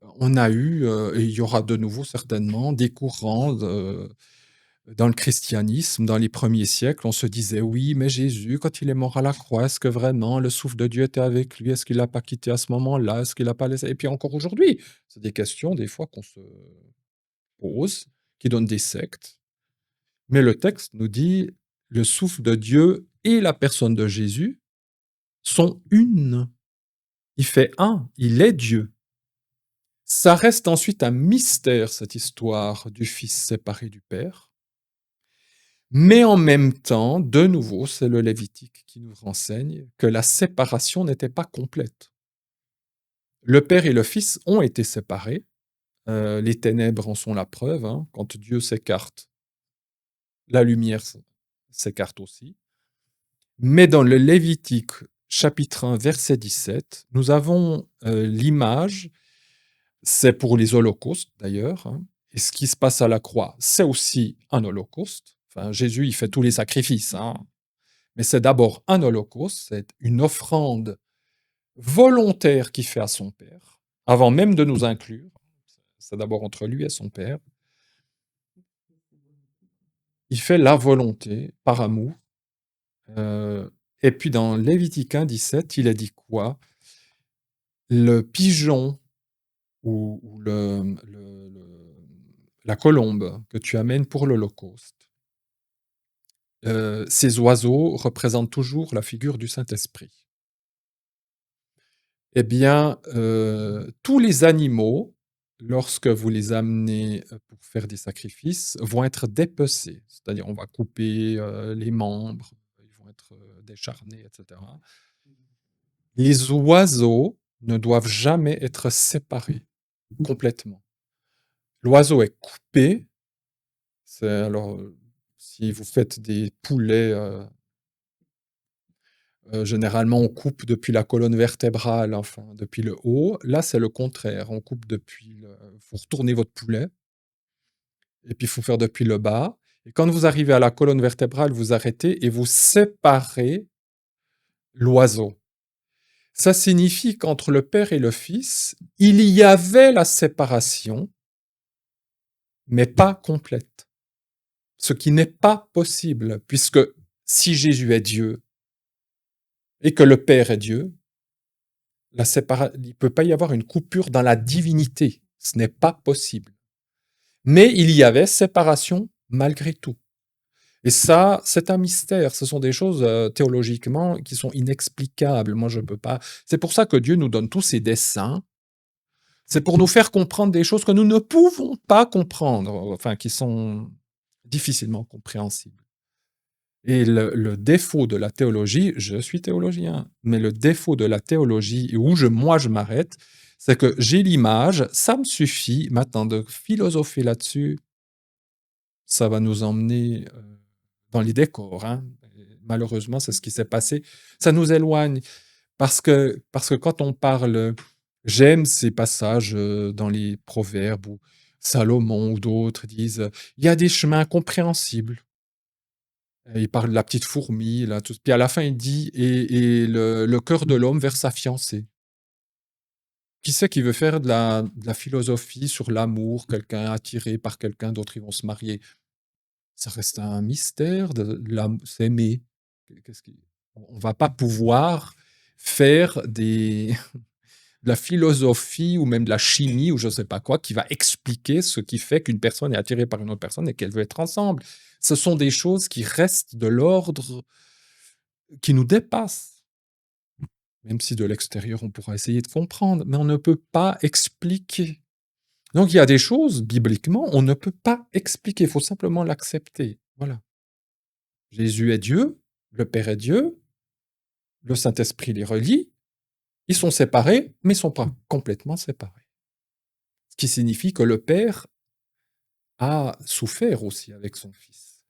On a eu, et il y aura de nouveau certainement, des courants dans le christianisme, dans les premiers siècles. On se disait, oui, mais Jésus, quand il est mort à la croix, est-ce que vraiment le souffle de Dieu était avec lui? Est-ce qu'il l'a pas quitté à ce moment-là? Est-ce qu'il l'a pas laissé? Et puis encore aujourd'hui, c'est des questions des fois qu'on se pose, qui donnent des sectes. Mais le texte nous dit, le souffle de Dieu et la personne de Jésus sont une. Il fait un, il est Dieu. Ça reste ensuite un mystère, cette histoire du Fils séparé du Père. Mais en même temps, de nouveau, c'est le Lévitique qui nous renseigne que la séparation n'était pas complète. Le Père et le Fils ont été séparés. Les ténèbres en sont la preuve. Hein. Quand Dieu s'écarte, la lumière s'écarte aussi. Mais dans le Lévitique, chapitre 1, verset 17, nous avons l'image, c'est pour les holocaustes d'ailleurs, hein, et ce qui se passe à la croix, c'est aussi un holocauste. Enfin, Jésus, il fait tous les sacrifices, hein, mais c'est d'abord un holocauste, c'est une offrande volontaire qu'il fait à son Père, avant même de nous inclure. C'est d'abord entre lui et son Père. Il fait la volonté par amour. Et puis dans Lévitique 1, 17, il a dit quoi? Le pigeon ou la colombe que tu amènes pour l'Holocauste, ces oiseaux représentent toujours la figure du Saint-Esprit. Eh bien, tous les animaux, lorsque vous les amenez pour faire des sacrifices, vont être dépecés. C'est-à-dire, on va couper les membres, ils vont être décharnés, etc. Les oiseaux ne doivent jamais être séparés complètement. L'oiseau est coupé. Alors, si vous faites des poulets, généralement, on coupe depuis la colonne vertébrale, enfin, depuis le haut. Là, c'est le contraire. On coupe depuis le... Vous retournez votre poulet, et puis il faut faire depuis le bas. Et quand vous arrivez à la colonne vertébrale, vous arrêtez et vous séparez l'oiseau. Ça signifie qu'entre le Père et le Fils, il y avait la séparation, mais pas complète. Ce qui n'est pas possible, puisque si Jésus est Dieu et que le Père est Dieu, il ne peut pas y avoir une coupure dans la divinité. Ce n'est pas possible. Mais il y avait séparation malgré tout. Et ça, c'est un mystère. Ce sont des choses théologiquement qui sont inexplicables. Moi, je ne peux pas. C'est pour ça que Dieu nous donne tous ces dessins. C'est pour nous faire comprendre des choses que nous ne pouvons pas comprendre, enfin, qui sont difficilement compréhensibles. Et le défaut de la théologie, je suis théologien, mais le défaut de la théologie, où moi je m'arrête, c'est que j'ai l'image, ça me suffit. Maintenant, de philosopher là-dessus, ça va nous emmener dans les décors. Hein. Malheureusement, c'est ce qui s'est passé. Ça nous éloigne. Parce que quand on parle, j'aime ces passages dans les proverbes où Salomon ou d'autres disent, il y a des chemins compréhensibles. Il parle de la petite fourmi, là, tout. Puis à la fin, il dit, et le cœur de l'homme vers sa fiancée. Qui c'est qui veut faire de la philosophie sur l'amour, quelqu'un attiré par quelqu'un, d'autres ils vont se marier. Ça reste un mystère de s'aimer. On va pas pouvoir faire de la philosophie ou même de la chimie ou je ne sais pas quoi qui va expliquer ce qui fait qu'une personne est attirée par une autre personne et qu'elle veut être ensemble. Ce sont des choses qui restent de l'ordre qui nous dépassent. Même si de l'extérieur, on pourra essayer de comprendre, mais on ne peut pas expliquer. Donc il y a des choses, bibliquement, on ne peut pas expliquer, il faut simplement l'accepter. Voilà. Jésus est Dieu, Le Père est Dieu, le Saint-Esprit les relie, ils sont séparés, mais ils ne sont pas complètement séparés. Ce qui signifie que le Père a souffert aussi avec son Fils.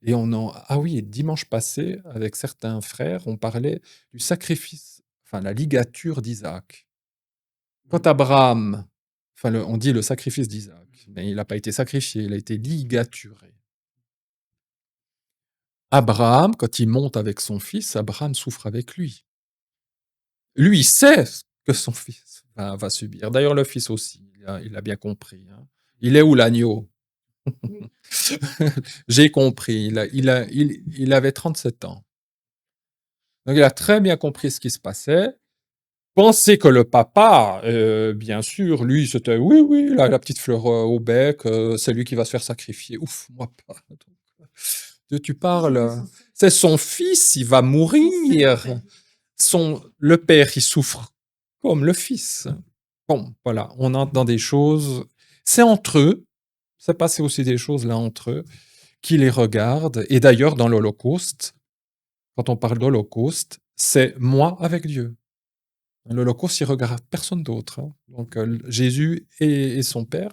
Et ah oui, dimanche passé, avec certains frères, on parlait du sacrifice, enfin la ligature d'Isaac. Quand Abraham, on dit le sacrifice d'Isaac, mais il n'a pas été sacrifié, il a été ligaturé. Abraham, quand il monte avec son fils, Abraham souffre avec lui. Lui, il sait ce que son fils va subir. D'ailleurs, le fils aussi, il a bien compris. Hein. Il est où l'agneau? J'ai compris, il avait 37 ans. Donc il a très bien compris ce qui se passait. Pensez que le papa, bien sûr, lui, c'était oui, oui, la petite fleur au bec, c'est lui qui va se faire sacrifier. Ouf, moi pas. Tu parles, c'est son fils, il va mourir. Le père, il souffre comme le fils. Bon, voilà, on entre dans des choses. C'est entre eux, c'est passé aussi des choses là entre eux, qui les regardent. Et d'ailleurs, dans l'Holocauste, quand on parle d'Holocauste, c'est moi avec Dieu. L'Holocauste, il regarde personne d'autre. Hein. Donc Jésus et son Père,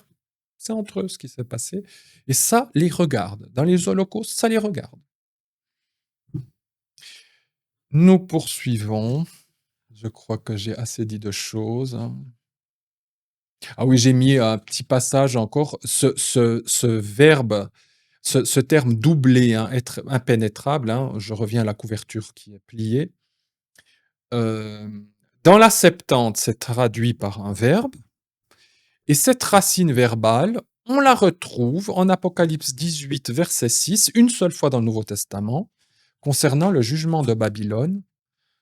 c'est entre eux ce qui s'est passé. Et ça les regarde. Dans les holocaustes, ça les regarde. Nous poursuivons. Je crois que j'ai assez dit de choses. Ah oui, j'ai mis un petit passage encore. Ce verbe, ce terme doublé, hein, être impénétrable, hein, je reviens à la couverture qui est pliée. Dans la Septante, c'est traduit par un verbe. Et cette racine verbale, on la retrouve en Apocalypse 18, verset 6, une seule fois dans le Nouveau Testament, concernant le jugement de Babylone.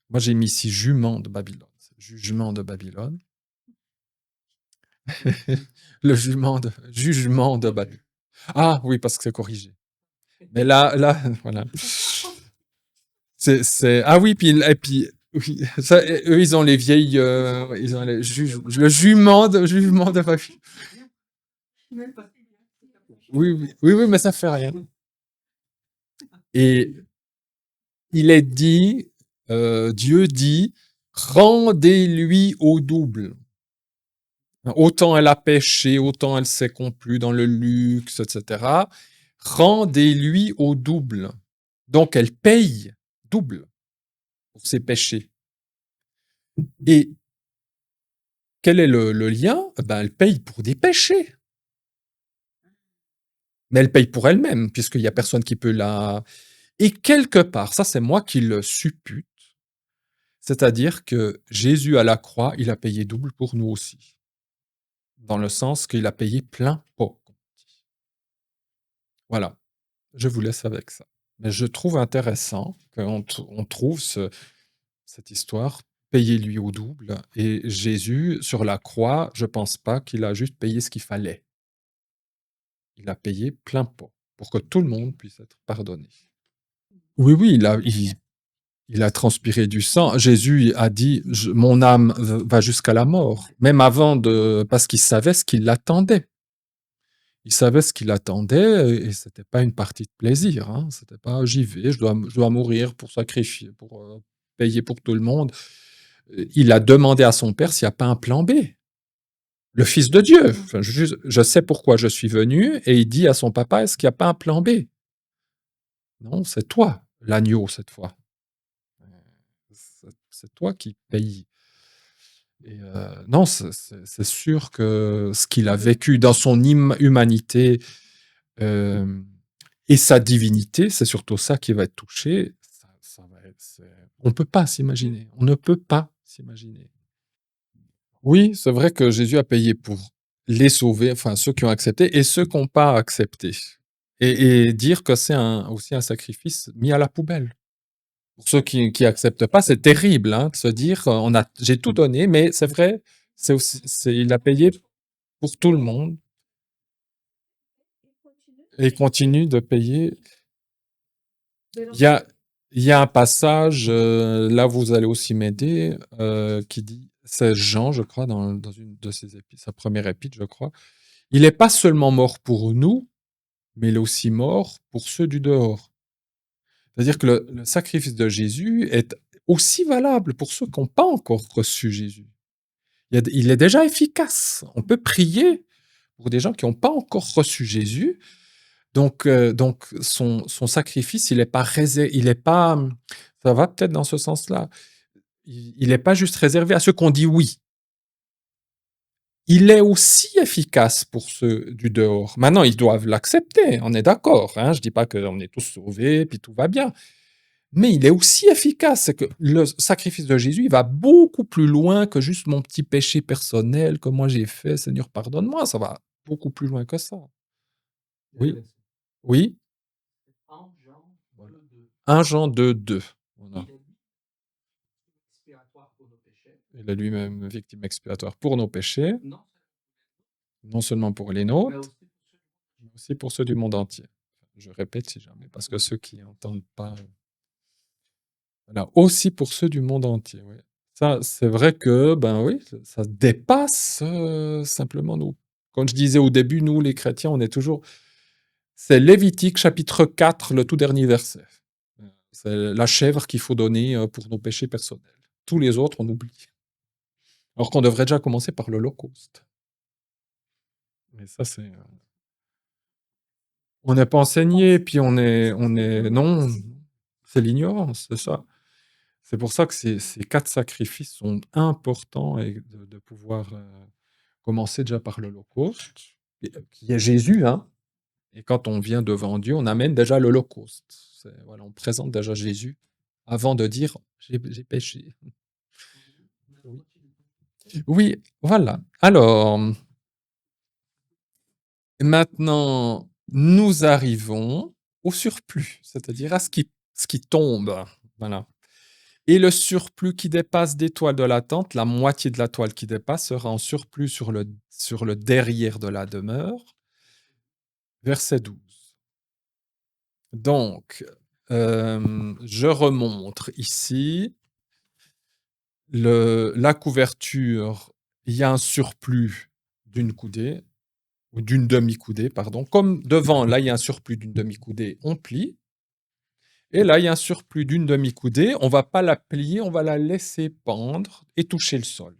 Moi, j'ai mis ici jument de Babylone. Jugement de Babylone. Le jugement de Babylone. Ah oui, parce que c'est corrigé. Mais là, voilà. Ah oui, et puis oui, ça, eux, ils ont les vieilles, ils ont le jugement de Babylone. Oui, oui, oui, oui, mais ça fait rien. Et il est dit, Dieu dit, rendez-lui au double. Autant elle a péché, autant elle s'est complue dans le luxe, etc. Rendez-lui au double. Donc elle paye double pour ses péchés. Et quel est le lien? Ben, elle paye pour des péchés. Mais elle paye pour elle-même, puisqu'il n'y a personne qui peut la... Et quelque part, ça c'est moi qui le suppute, c'est-à-dire que Jésus à la croix, il a payé double pour nous aussi. Dans le sens qu'il a payé plein pot. Voilà, je vous laisse avec ça. Mais je trouve intéressant qu'on trouve cette histoire, payez-lui au double. Et Jésus, sur la croix, je ne pense pas qu'il a juste payé ce qu'il fallait. Il a payé plein pot pour que tout le monde puisse être pardonné. Oui, oui, il a transpiré du sang. Jésus a dit, mon âme va jusqu'à la mort, même parce qu'il savait ce qui l'attendait. Il savait ce qui l'attendait et c'était pas une partie de plaisir. Hein. C'était pas j'y vais, je dois mourir pour sacrifier, pour payer pour tout le monde. Il a demandé à son père s'il n'y a pas un plan B. Le Fils de Dieu. Enfin, je sais pourquoi je suis venu et il dit à son papa est-ce qu'il n'y a pas un plan B? Non, c'est toi, l'agneau cette fois. C'est toi qui payes. Et non, c'est sûr que ce qu'il a vécu dans son humanité et sa divinité, c'est surtout ça qui va être touché. On ne peut pas s'imaginer. On ne peut pas s'imaginer. Oui, c'est vrai que Jésus a payé pour les sauver, enfin ceux qui ont accepté et ceux qui n'ont pas accepté. Et dire que c'est aussi un sacrifice mis à la poubelle. Pour ceux qui acceptent pas, c'est terrible hein, de se dire j'ai tout donné, mais c'est vrai, il a payé pour tout le monde et il continue de payer. Il y a, il y a un passage, là vous allez aussi m'aider, qui dit, c'est Jean, je crois, dans une de ses épîtres, sa première épître, je crois. Il n'est pas seulement mort pour nous, mais il est aussi mort pour ceux du dehors. C'est-à-dire que le sacrifice de Jésus est aussi valable pour ceux qui n'ont pas encore reçu Jésus. Il est déjà efficace. On peut prier pour des gens qui n'ont pas encore reçu Jésus. Donc son sacrifice, il n'est pas réservé, il est pas, ça va peut-être dans ce sens-là. Il n'est pas juste réservé à ceux qui ont dit oui. Il est aussi efficace pour ceux du dehors. Maintenant, ils doivent l'accepter, on est d'accord. Hein, je ne dis pas qu'on est tous sauvés, puis tout va bien. Mais il est aussi efficace. C'est que le sacrifice de Jésus, il va beaucoup plus loin que juste mon petit péché personnel que moi j'ai fait. Seigneur, pardonne-moi. Ça va beaucoup plus loin que ça. Oui, oui. Voilà. 1 Jean 2, 2. Voilà. Il est lui-même victime expiatoire pour nos péchés, non seulement pour les nôtres, mais aussi pour ceux du monde entier. Je répète si jamais, parce que ceux qui n'entendent pas. Voilà, aussi pour ceux du monde entier. Oui. Ça, c'est vrai que, ben oui, ça dépasse simplement nous. Comme je disais au début, nous, les chrétiens, on est toujours. C'est Lévitique, chapitre 4, le tout dernier verset. C'est la chèvre qu'il faut donner pour nos péchés personnels. Tous les autres, on oublie. Alors qu'on devrait déjà commencer par l'Holocauste. Mais ça, c'est. On n'est pas enseigné, puis non, c'est l'ignorance, c'est ça. C'est pour ça que ces 4 sacrifices sont importants et de pouvoir commencer déjà par l'Holocauste, qui est Jésus, hein. Et quand on vient devant Dieu, on amène déjà l'Holocauste. Voilà, on présente déjà Jésus avant de dire j'ai péché. Oui. Oui, voilà. Alors, maintenant, nous arrivons au surplus, c'est-à-dire à ce qui tombe. Voilà. Et le surplus qui dépasse des toiles de la tente, la moitié de la toile qui dépasse, sera en surplus sur le derrière de la demeure. Verset 12. Donc, je remontre ici la couverture. Il y a un surplus d'une coudée, ou d'une demi-coudée, pardon. Comme devant, là, il y a un surplus d'une demi-coudée, on plie. Et là, il y a un surplus d'une demi-coudée. On ne va pas la plier, on va la laisser pendre et toucher le sol.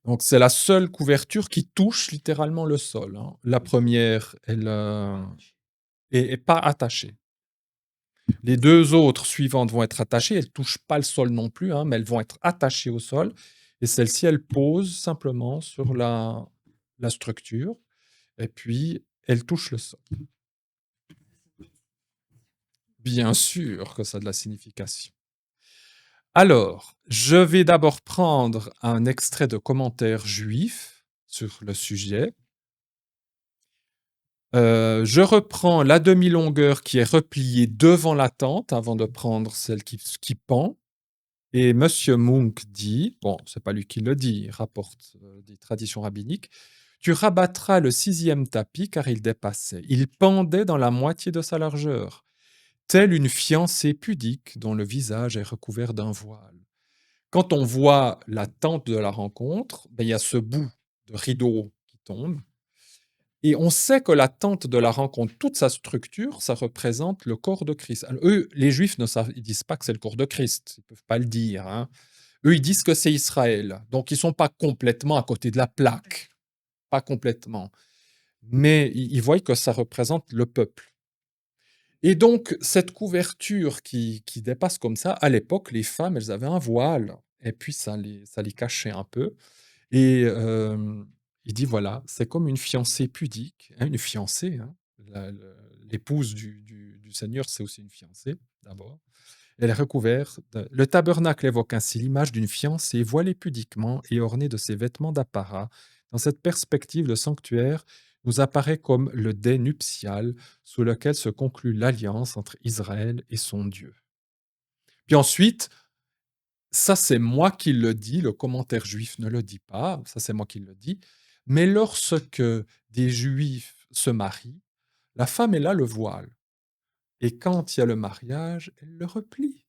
Donc, c'est la seule couverture qui touche littéralement le sol. Hein. La première, elle est pas attachée. Les 2 autres suivantes vont être attachées. Elles ne touchent pas le sol non plus, hein, mais elles vont être attachées au sol. Et celle-ci, elle pose simplement sur la structure. Et puis, elle touche le sol. Bien sûr que ça a de la signification. Alors, je vais d'abord prendre un extrait de commentaires juifs sur le sujet. Je reprends la demi-longueur qui est repliée devant la tente avant de prendre celle qui pend. Et Monsieur Munk dit, bon, c'est pas lui qui le dit, il rapporte des traditions rabbiniques, tu rabattras le 6e tapis car il dépassait. Il pendait dans la moitié de sa largeur, telle une fiancée pudique dont le visage est recouvert d'un voile. Quand on voit la tente de la rencontre, ben, il y a ce bout de rideau qui tombe. Et on sait que la tente de la rencontre, toute sa structure, ça représente le corps de Christ. Alors, eux, les Juifs ils disent pas que c'est le corps de Christ. Ils peuvent pas le dire. Hein. Eux, ils disent que c'est Israël. Donc, ils sont pas complètement à côté de la plaque. Pas complètement. Mais ils voient que ça représente le peuple. Et donc, cette couverture qui dépasse comme ça, à l'époque, les femmes, elles avaient un voile. Et puis, ça les cachait un peu. Et il dit voilà, c'est comme une fiancée pudique, hein, une fiancée. Hein, l'épouse du Seigneur, c'est aussi une fiancée, d'abord. Elle est recouverte. Le tabernacle évoque ainsi l'image d'une fiancée voilée pudiquement et ornée de ses vêtements d'apparat. Dans cette perspective, le sanctuaire nous apparaît comme le dais nuptial sous lequel se conclut l'alliance entre Israël et son Dieu. Puis ensuite, ça, c'est moi qui le dis, le commentaire juif ne le dit pas, ça c'est moi qui le dis, mais lorsque des juifs se marient, la femme, elle a le voile. Et quand il y a le mariage, elle le replie.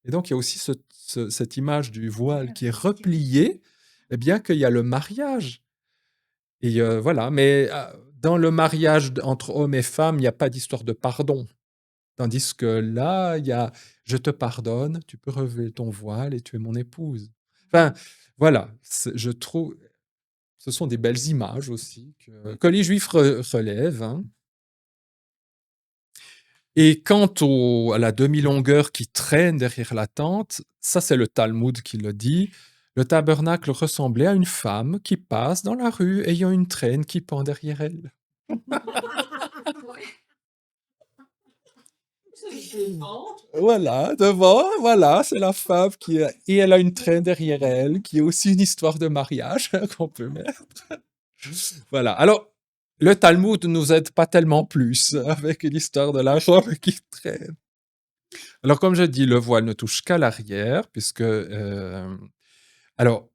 Et donc, il y a aussi cette image du voile qui est replié, eh bien qu'il y a le mariage. Et voilà, mais dans le mariage entre hommes et femmes, il n'y a pas d'histoire de pardon. Tandis que là, il y a: «Je te pardonne, tu peux relever ton voile et tu es mon épouse». Enfin, voilà, je trouve ce sont des belles images aussi que les Juifs relèvent, hein. Et quant à la demi-longueur qui traîne derrière la tente, ça c'est le Talmud qui le dit. Le tabernacle ressemblait à une femme qui passe dans la rue ayant une traîne qui pend derrière elle. Voilà, devant, voilà, c'est la femme et elle a une traîne derrière elle, qui est aussi une histoire de mariage qu'on peut mettre. Voilà. Alors, le Talmud nous aide pas tellement plus avec l'histoire de la robe qui traîne. Alors, comme je dis, le voile ne touche qu'à l'arrière, puisque alors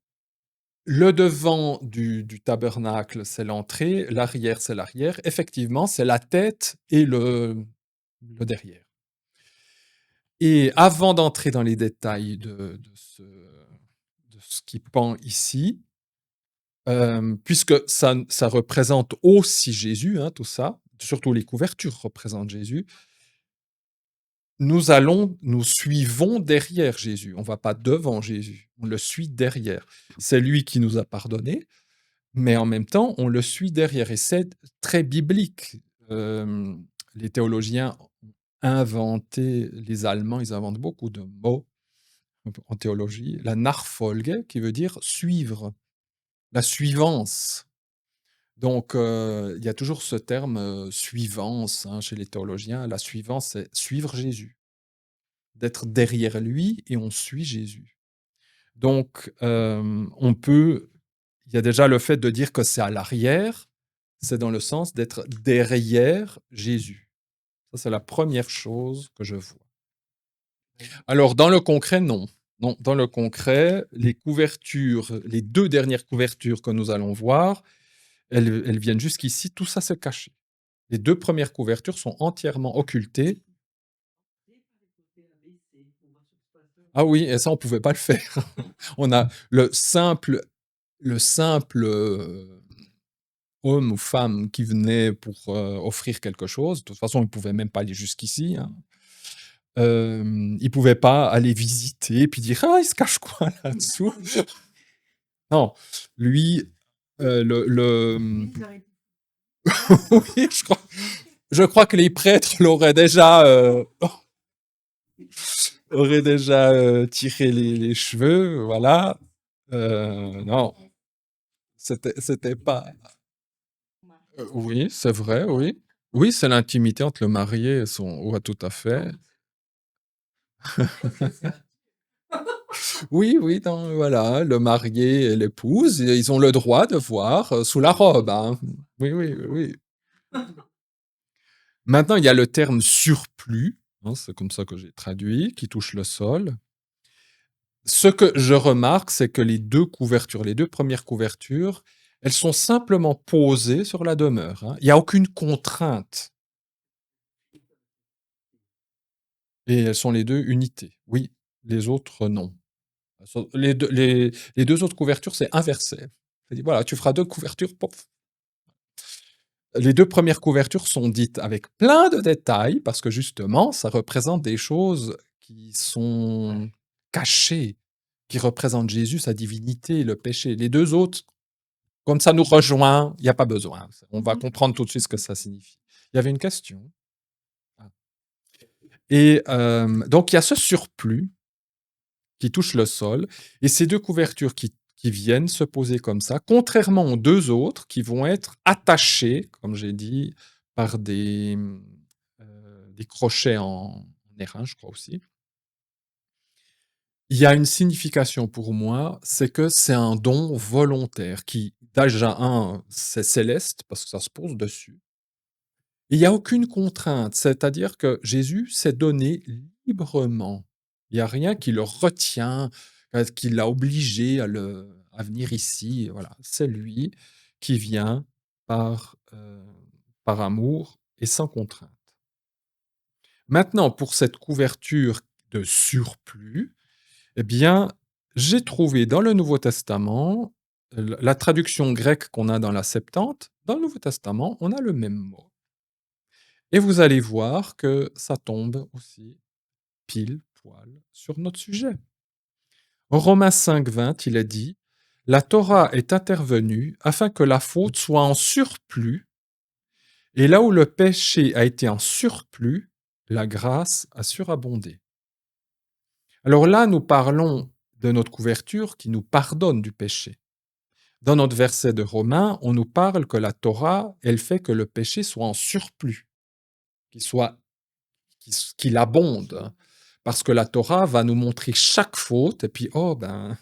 le devant du tabernacle, c'est l'entrée, l'arrière, c'est l'arrière. Effectivement, c'est la tête et le derrière. Et avant d'entrer dans les détails de ce qui pend ici, puisque ça représente aussi Jésus, hein, tout ça, surtout les couvertures représentent Jésus, nous suivons derrière Jésus. On ne va pas devant Jésus, on le suit derrière. C'est lui qui nous a pardonné, mais en même temps, on le suit derrière. Et c'est très biblique. Les théologiens ont inventé, les Allemands, ils inventent beaucoup de mots en théologie. La Nachfolge, qui veut dire suivre, la suivance. Donc, il y a toujours ce terme suivance hein, chez les théologiens. La suivance, c'est suivre Jésus, d'être derrière lui et on suit Jésus. Donc, il y a déjà le fait de dire que c'est à l'arrière, c'est dans le sens d'être derrière Jésus. Ça, c'est la première chose que je vois. Alors, dans le concret, non. Non, dans le concret, les couvertures, les 2 dernières couvertures que nous allons voir, elles viennent jusqu'ici, tout ça c'est caché. Les 2 premières couvertures sont entièrement occultées. Ah oui, et ça on pouvait pas le faire. On a le simple, homme ou femme qui venait pour, offrir quelque chose. De toute façon, il pouvait même pas aller jusqu'ici, hein. Il pouvait pas aller visiter puis dire: «Ah, il se cache quoi là-dessous?» Non, lui, oui, je crois que les prêtres auraient déjà tiré les cheveux, voilà. Non, c'était pas oui, c'est vrai, oui. Oui, c'est l'intimité entre le marié et son ouais, tout à fait. Oui, oui, voilà, le marié et l'épouse, ils ont le droit de voir, sous la robe, hein. Oui, oui, oui, oui. Maintenant, il y a le terme surplus, hein, c'est comme ça que j'ai traduit, qui touche le sol. Ce que je remarque, c'est que les 2 premières couvertures, elles sont simplement posées sur la demeure, hein. Il y a aucune contrainte et elles sont les 2 unités. Oui, les autres non. Les 2 autres couvertures, c'est inversé. C'est dit: «Voilà, tu feras 2 couvertures, pof». Les 2 premières couvertures sont dites avec plein de détails parce que justement, ça représente des choses qui sont cachées, qui représentent Jésus, sa divinité, le péché. Les 2 autres, comme ça nous rejoint, il y a pas besoin. On va comprendre tout de suite ce que ça signifie. Il y avait une question? Ah et donc il y a ce surplus qui touche le sol et ces 2 couvertures qui viennent se poser comme ça, contrairement aux 2 autres qui vont être attachées, comme j'ai dit, par des crochets en airain, je crois aussi. Il y a une signification pour moi, c'est que c'est un don volontaire qui, déjà c'est céleste parce que ça se pose dessus. Il y a aucune contrainte, c'est-à-dire que Jésus s'est donné librement. Il y a rien qui le retient, qui l'a obligé à venir ici, voilà. C'est lui qui vient par amour et sans contrainte. Maintenant pour cette couverture de surplus, eh bien, j'ai trouvé dans le Nouveau Testament, la traduction grecque qu'on a dans la Septante, dans le Nouveau Testament, on a le même mot. Et vous allez voir que ça tombe aussi pile poil sur notre sujet. En Romains 5,20, il est dit: la Torah est intervenue afin que la faute soit en surplus, et là où le péché a été en surplus, la grâce a surabondé. Alors là, nous parlons de notre couverture qui nous pardonne du péché. Dans notre verset de Romains, on nous parle que la Torah, elle fait que le péché soit en surplus, qu'il abonde. Parce que la Torah va nous montrer chaque faute, et puis, oh ben,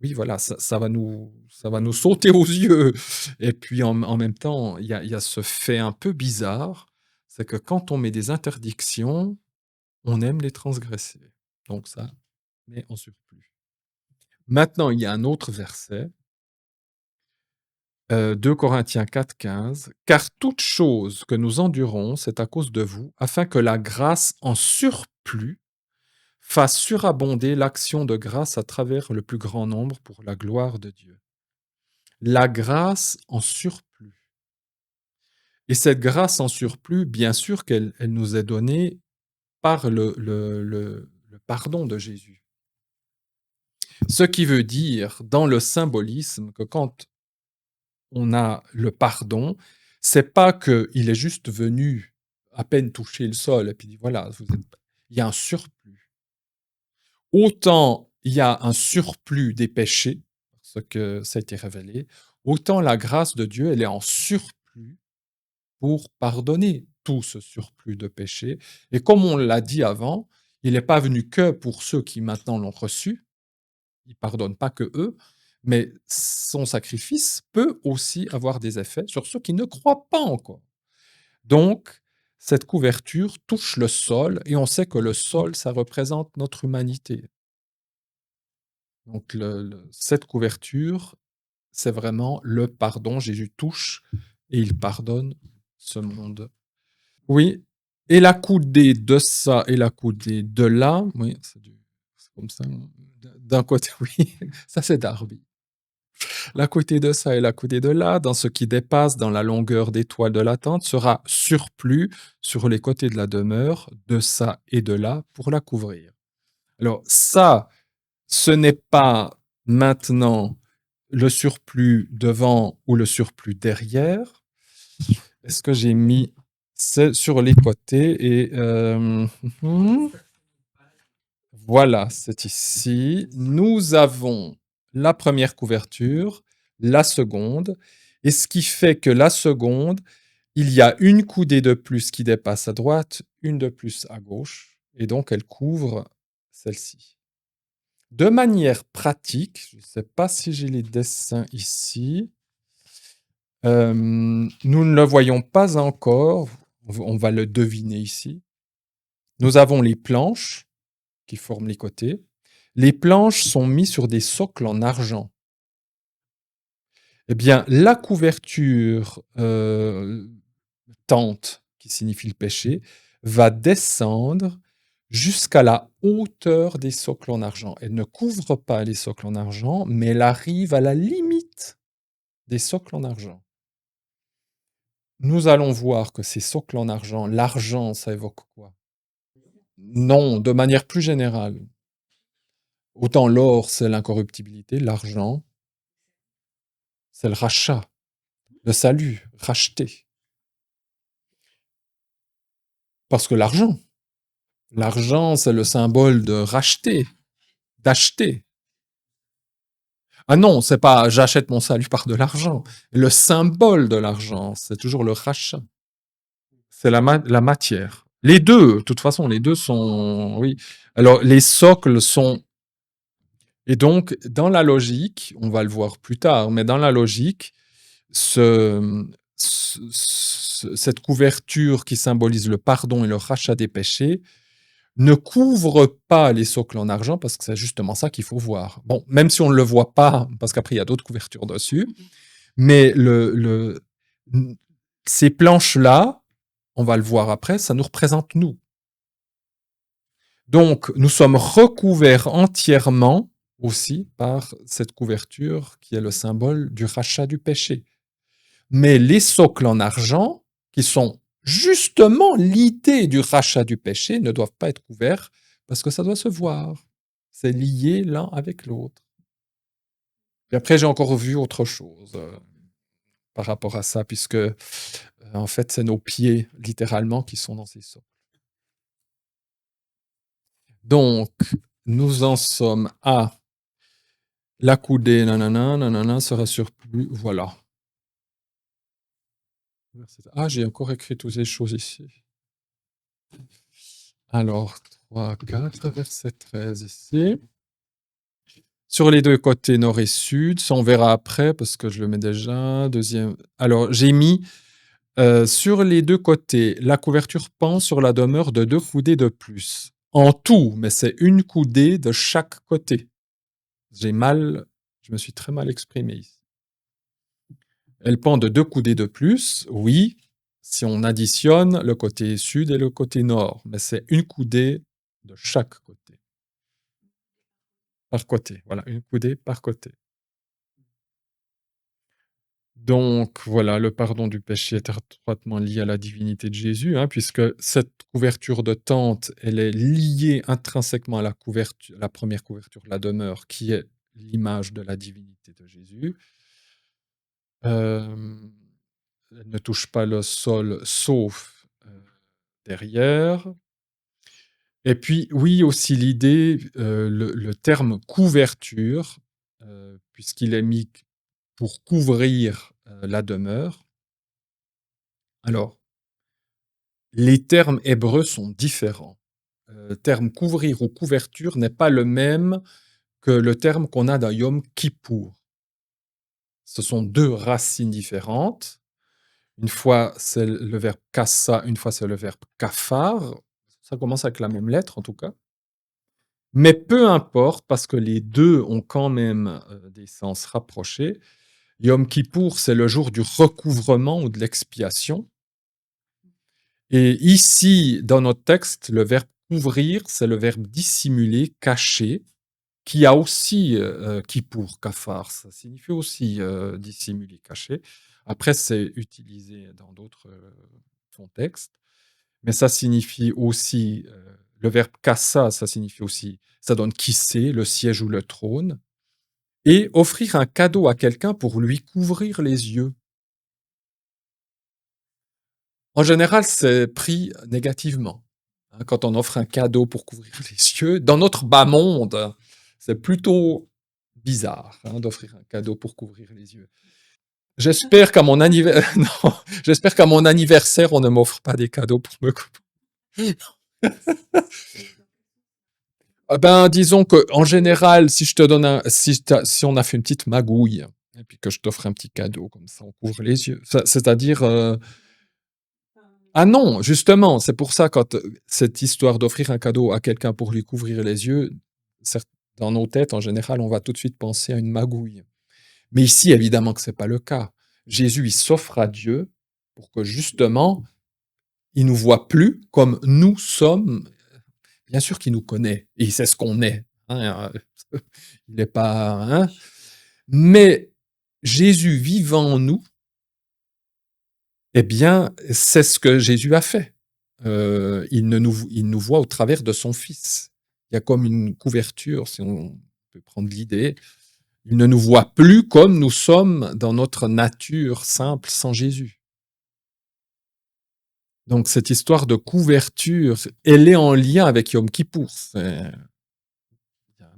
oui, voilà, ça va nous sauter aux yeux. Et puis en même temps, il y a ce fait un peu bizarre, c'est que quand on met des interdictions, on aime les transgresser. Donc ça met en surplus. Maintenant, il y a un autre verset, 2 Corinthiens 4,15, car toute chose que nous endurons, c'est à cause de vous, afin que la grâce en surplus fasse surabonder l'action de grâce à travers le plus grand nombre pour la gloire de Dieu. La grâce en surplus. Et cette grâce en surplus, bien sûr qu'elle nous est donnée par le pardon de Jésus. Ce qui veut dire, dans le symbolisme, que quand on a le pardon, c'est pas qu'il est juste venu à peine toucher le sol et puis dit voilà, il y a un surplus. Autant il y a un surplus des péchés, parce que ça a été révélé, autant la grâce de Dieu, elle est en surplus pour pardonner tout ce surplus de péchés. Et comme on l'a dit avant, il n'est pas venu que pour ceux qui maintenant l'ont reçu, il pardonne pas que eux, mais son sacrifice peut aussi avoir des effets sur ceux qui ne croient pas encore. Donc, cette couverture touche le sol, et on sait que le sol, ça représente notre humanité. Donc, cette couverture, c'est vraiment le pardon. Jésus touche et il pardonne ce monde. Oui, et la coudée de ça et la coudée de là, oui, c'est comme ça. D'un côté, oui, ça c'est Darby. La coudée de ça et la coudée de là, dans ce qui dépasse dans la longueur des toiles de la tente, sera surplus sur les côtés de la demeure, de ça et de là, pour la couvrir. Alors ça, ce n'est pas maintenant le surplus devant ou le surplus derrière. Est-ce que j'ai mis c'est sur les côtés et voilà, c'est ici. Nous avons la première couverture, la seconde, et ce qui fait que la seconde, il y a une coudée de plus qui dépasse à droite, une de plus à gauche, et donc elle couvre celle-ci. De manière pratique, je ne sais pas si j'ai les dessins ici, nous ne le voyons pas encore, on va le deviner ici. Nous avons les planches qui forment les côtés. Les planches sont mises sur des socles en argent. Eh bien, la couverture tente, qui signifie le péché, va descendre jusqu'à la hauteur des socles en argent. Elle ne couvre pas les socles en argent, mais elle arrive à la limite des socles en argent. Nous allons voir que ces socles en argent, l'argent, ça évoque quoi? Non, de manière plus générale. Autant l'or, c'est l'incorruptibilité, l'argent, c'est le rachat, le salut, racheter. Parce que l'argent, c'est le symbole de racheter, d'acheter. Ah non, c'est pas j'achète mon salut par de l'argent. Le symbole de l'argent, c'est toujours le rachat. C'est la matière. Les deux, de toute façon, les deux sont... Oui. Alors, les socles sont... Et donc, dans la logique, on va le voir plus tard, mais dans la logique, cette couverture qui symbolise le pardon et le rachat des péchés ne couvre pas les socles en argent parce que c'est justement ça qu'il faut voir. Bon, même si on ne le voit pas, parce qu'après il y a d'autres couvertures dessus, mais ces planches-là, on va le voir après, ça nous représente nous. Donc, nous sommes recouverts entièrement aussi par cette couverture qui est le symbole du rachat du péché. Mais les socles en argent, qui sont justement, l'idée du rachat du péché ne doit pas être couvert parce que ça doit se voir. C'est lié l'un avec l'autre. Et après, j'ai encore vu autre chose par rapport à ça, puisque en fait, c'est nos pieds, littéralement, qui sont dans ces socles. Donc, nous en sommes à la coudée, nanana, nanana, sera surplus, voilà. Ah, j'ai encore écrit toutes ces choses ici. Alors, 3, 4, verset 13 ici. Sur les deux côtés, nord et sud, ça on verra après parce que je le mets déjà. Deuxième. Alors, j'ai mis sur les deux côtés, la couverture pend sur la demeure de 2 coudées de plus. En tout, mais c'est une coudée de chaque côté. Je me suis très mal exprimé ici. Elle pend de 2 coudées de plus, oui, si on additionne le côté sud et le côté nord, mais c'est une coudée de chaque côté. Par côté, voilà, une coudée par côté. Donc voilà, le pardon du péché est étroitement lié à la divinité de Jésus, hein, puisque cette couverture de tente, elle est liée intrinsèquement à la première couverture de la demeure, qui est l'image de la divinité de Jésus. Elle ne touche pas le sol sauf derrière. Et puis, oui, aussi l'idée, le terme couverture, puisqu'il est mis pour couvrir la demeure. Alors, les termes hébreux sont différents. Le terme couvrir ou couverture n'est pas le même que le terme qu'on a dans Yom Kippour. Ce sont deux racines différentes. Une fois, c'est le verbe kassa, une fois, c'est le verbe kafar. Ça commence avec la même lettre, en tout cas. Mais peu importe, parce que les deux ont quand même des sens rapprochés. Yom Kippour, c'est le jour du recouvrement ou de l'expiation. Et ici, dans notre texte, le verbe couvrir, c'est le verbe dissimuler, cacher, qui a aussi kippour, kafar, ça signifie aussi dissimuler, cacher. Après, c'est utilisé dans d'autres contextes, mais ça signifie aussi, le verbe kassa, ça signifie aussi, ça donne qui c'est, le siège ou le trône, et offrir un cadeau à quelqu'un pour lui couvrir les yeux. En général, c'est pris négativement. Hein, quand on offre un cadeau pour couvrir les yeux, dans notre bas monde, c'est plutôt bizarre d'offrir un cadeau pour couvrir les yeux. J'espère qu'à mon, non, j'espère qu'à mon anniversaire, on ne m'offre pas des cadeaux pour me couvrir. Ben, disons que en général, si je te donne si on a fait une petite magouille et puis que je t'offre un petit cadeau comme ça, on couvre les yeux. C'est-à-dire ah non, justement, c'est pour ça quand cette histoire d'offrir un cadeau à quelqu'un pour lui couvrir les yeux, dans nos têtes, en général, on va tout de suite penser à une magouille. Mais ici, évidemment que c'est pas le cas. Jésus, il s'offre à Dieu pour que justement, il nous voit plus comme nous sommes. Bien sûr qu'il nous connaît et il sait ce qu'on est. Hein, il n'est pas. Hein, mais Jésus vivant en nous, eh bien, c'est ce que Jésus a fait. Il nous voit au travers de son Fils. Il y a comme une couverture, si on peut prendre l'idée. Il ne nous voit plus comme nous sommes dans notre nature simple sans Jésus. Donc cette histoire de couverture, elle est en lien avec Yom Kippour.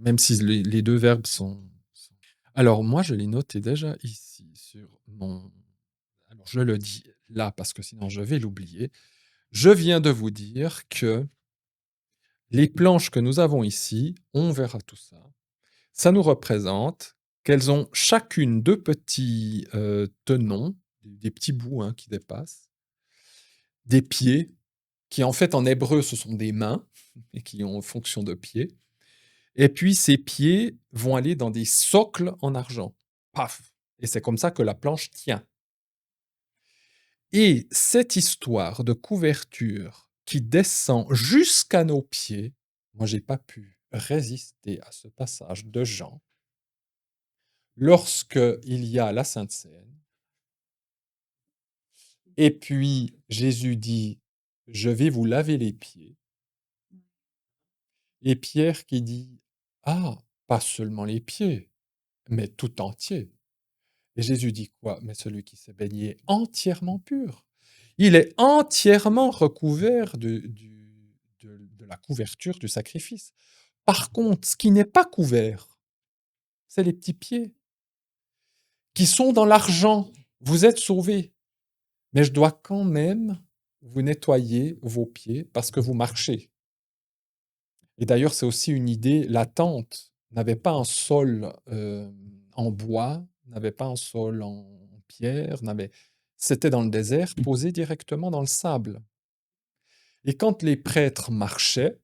Même si les deux verbes sont... Alors moi, je l'ai noté déjà ici sur mon... Alors je le dis là parce que sinon je vais l'oublier. Je viens de vous dire que les planches que nous avons ici, on verra tout ça, ça nous représente qu'elles ont chacune deux petits tenons, des petits bouts qui dépassent, des pieds, qui en fait en hébreu ce sont des mains, et qui ont fonction de pieds. Et puis ces pieds vont aller dans des socles en argent. Paf! Et c'est comme ça que la planche tient. Et cette histoire de couverture qui descend jusqu'à nos pieds, moi j'ai pas pu résister à ce passage de Jean, lorsque il y a la Sainte Seine, Et puis Jésus dit: «Je vais vous laver les pieds». Et Pierre qui dit: «Ah, pas seulement les pieds, mais tout entier». Et Jésus dit quoi? Mais celui qui s'est baigné est entièrement pur. Il est entièrement recouvert de la couverture du sacrifice. Par contre, ce qui n'est pas couvert, c'est les petits pieds qui sont dans l'argent. Vous êtes sauvés, mais je dois quand même vous nettoyer vos pieds parce que vous marchez. Et d'ailleurs, c'est aussi une idée, la tente n'avait pas un sol en bois, n'avait pas un sol en pierre, c'était dans le désert, posé directement dans le sable. Et quand les prêtres marchaient,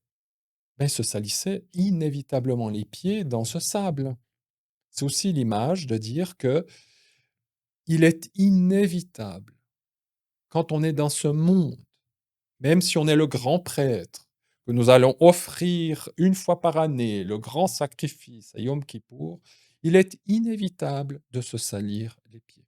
ben, ils se salissaient inévitablement les pieds dans ce sable. C'est aussi l'image de dire que il est inévitable, quand on est dans ce monde, même si on est le grand prêtre, que nous allons offrir une fois par année le grand sacrifice à Yom Kippour, il est inévitable de se salir les pieds.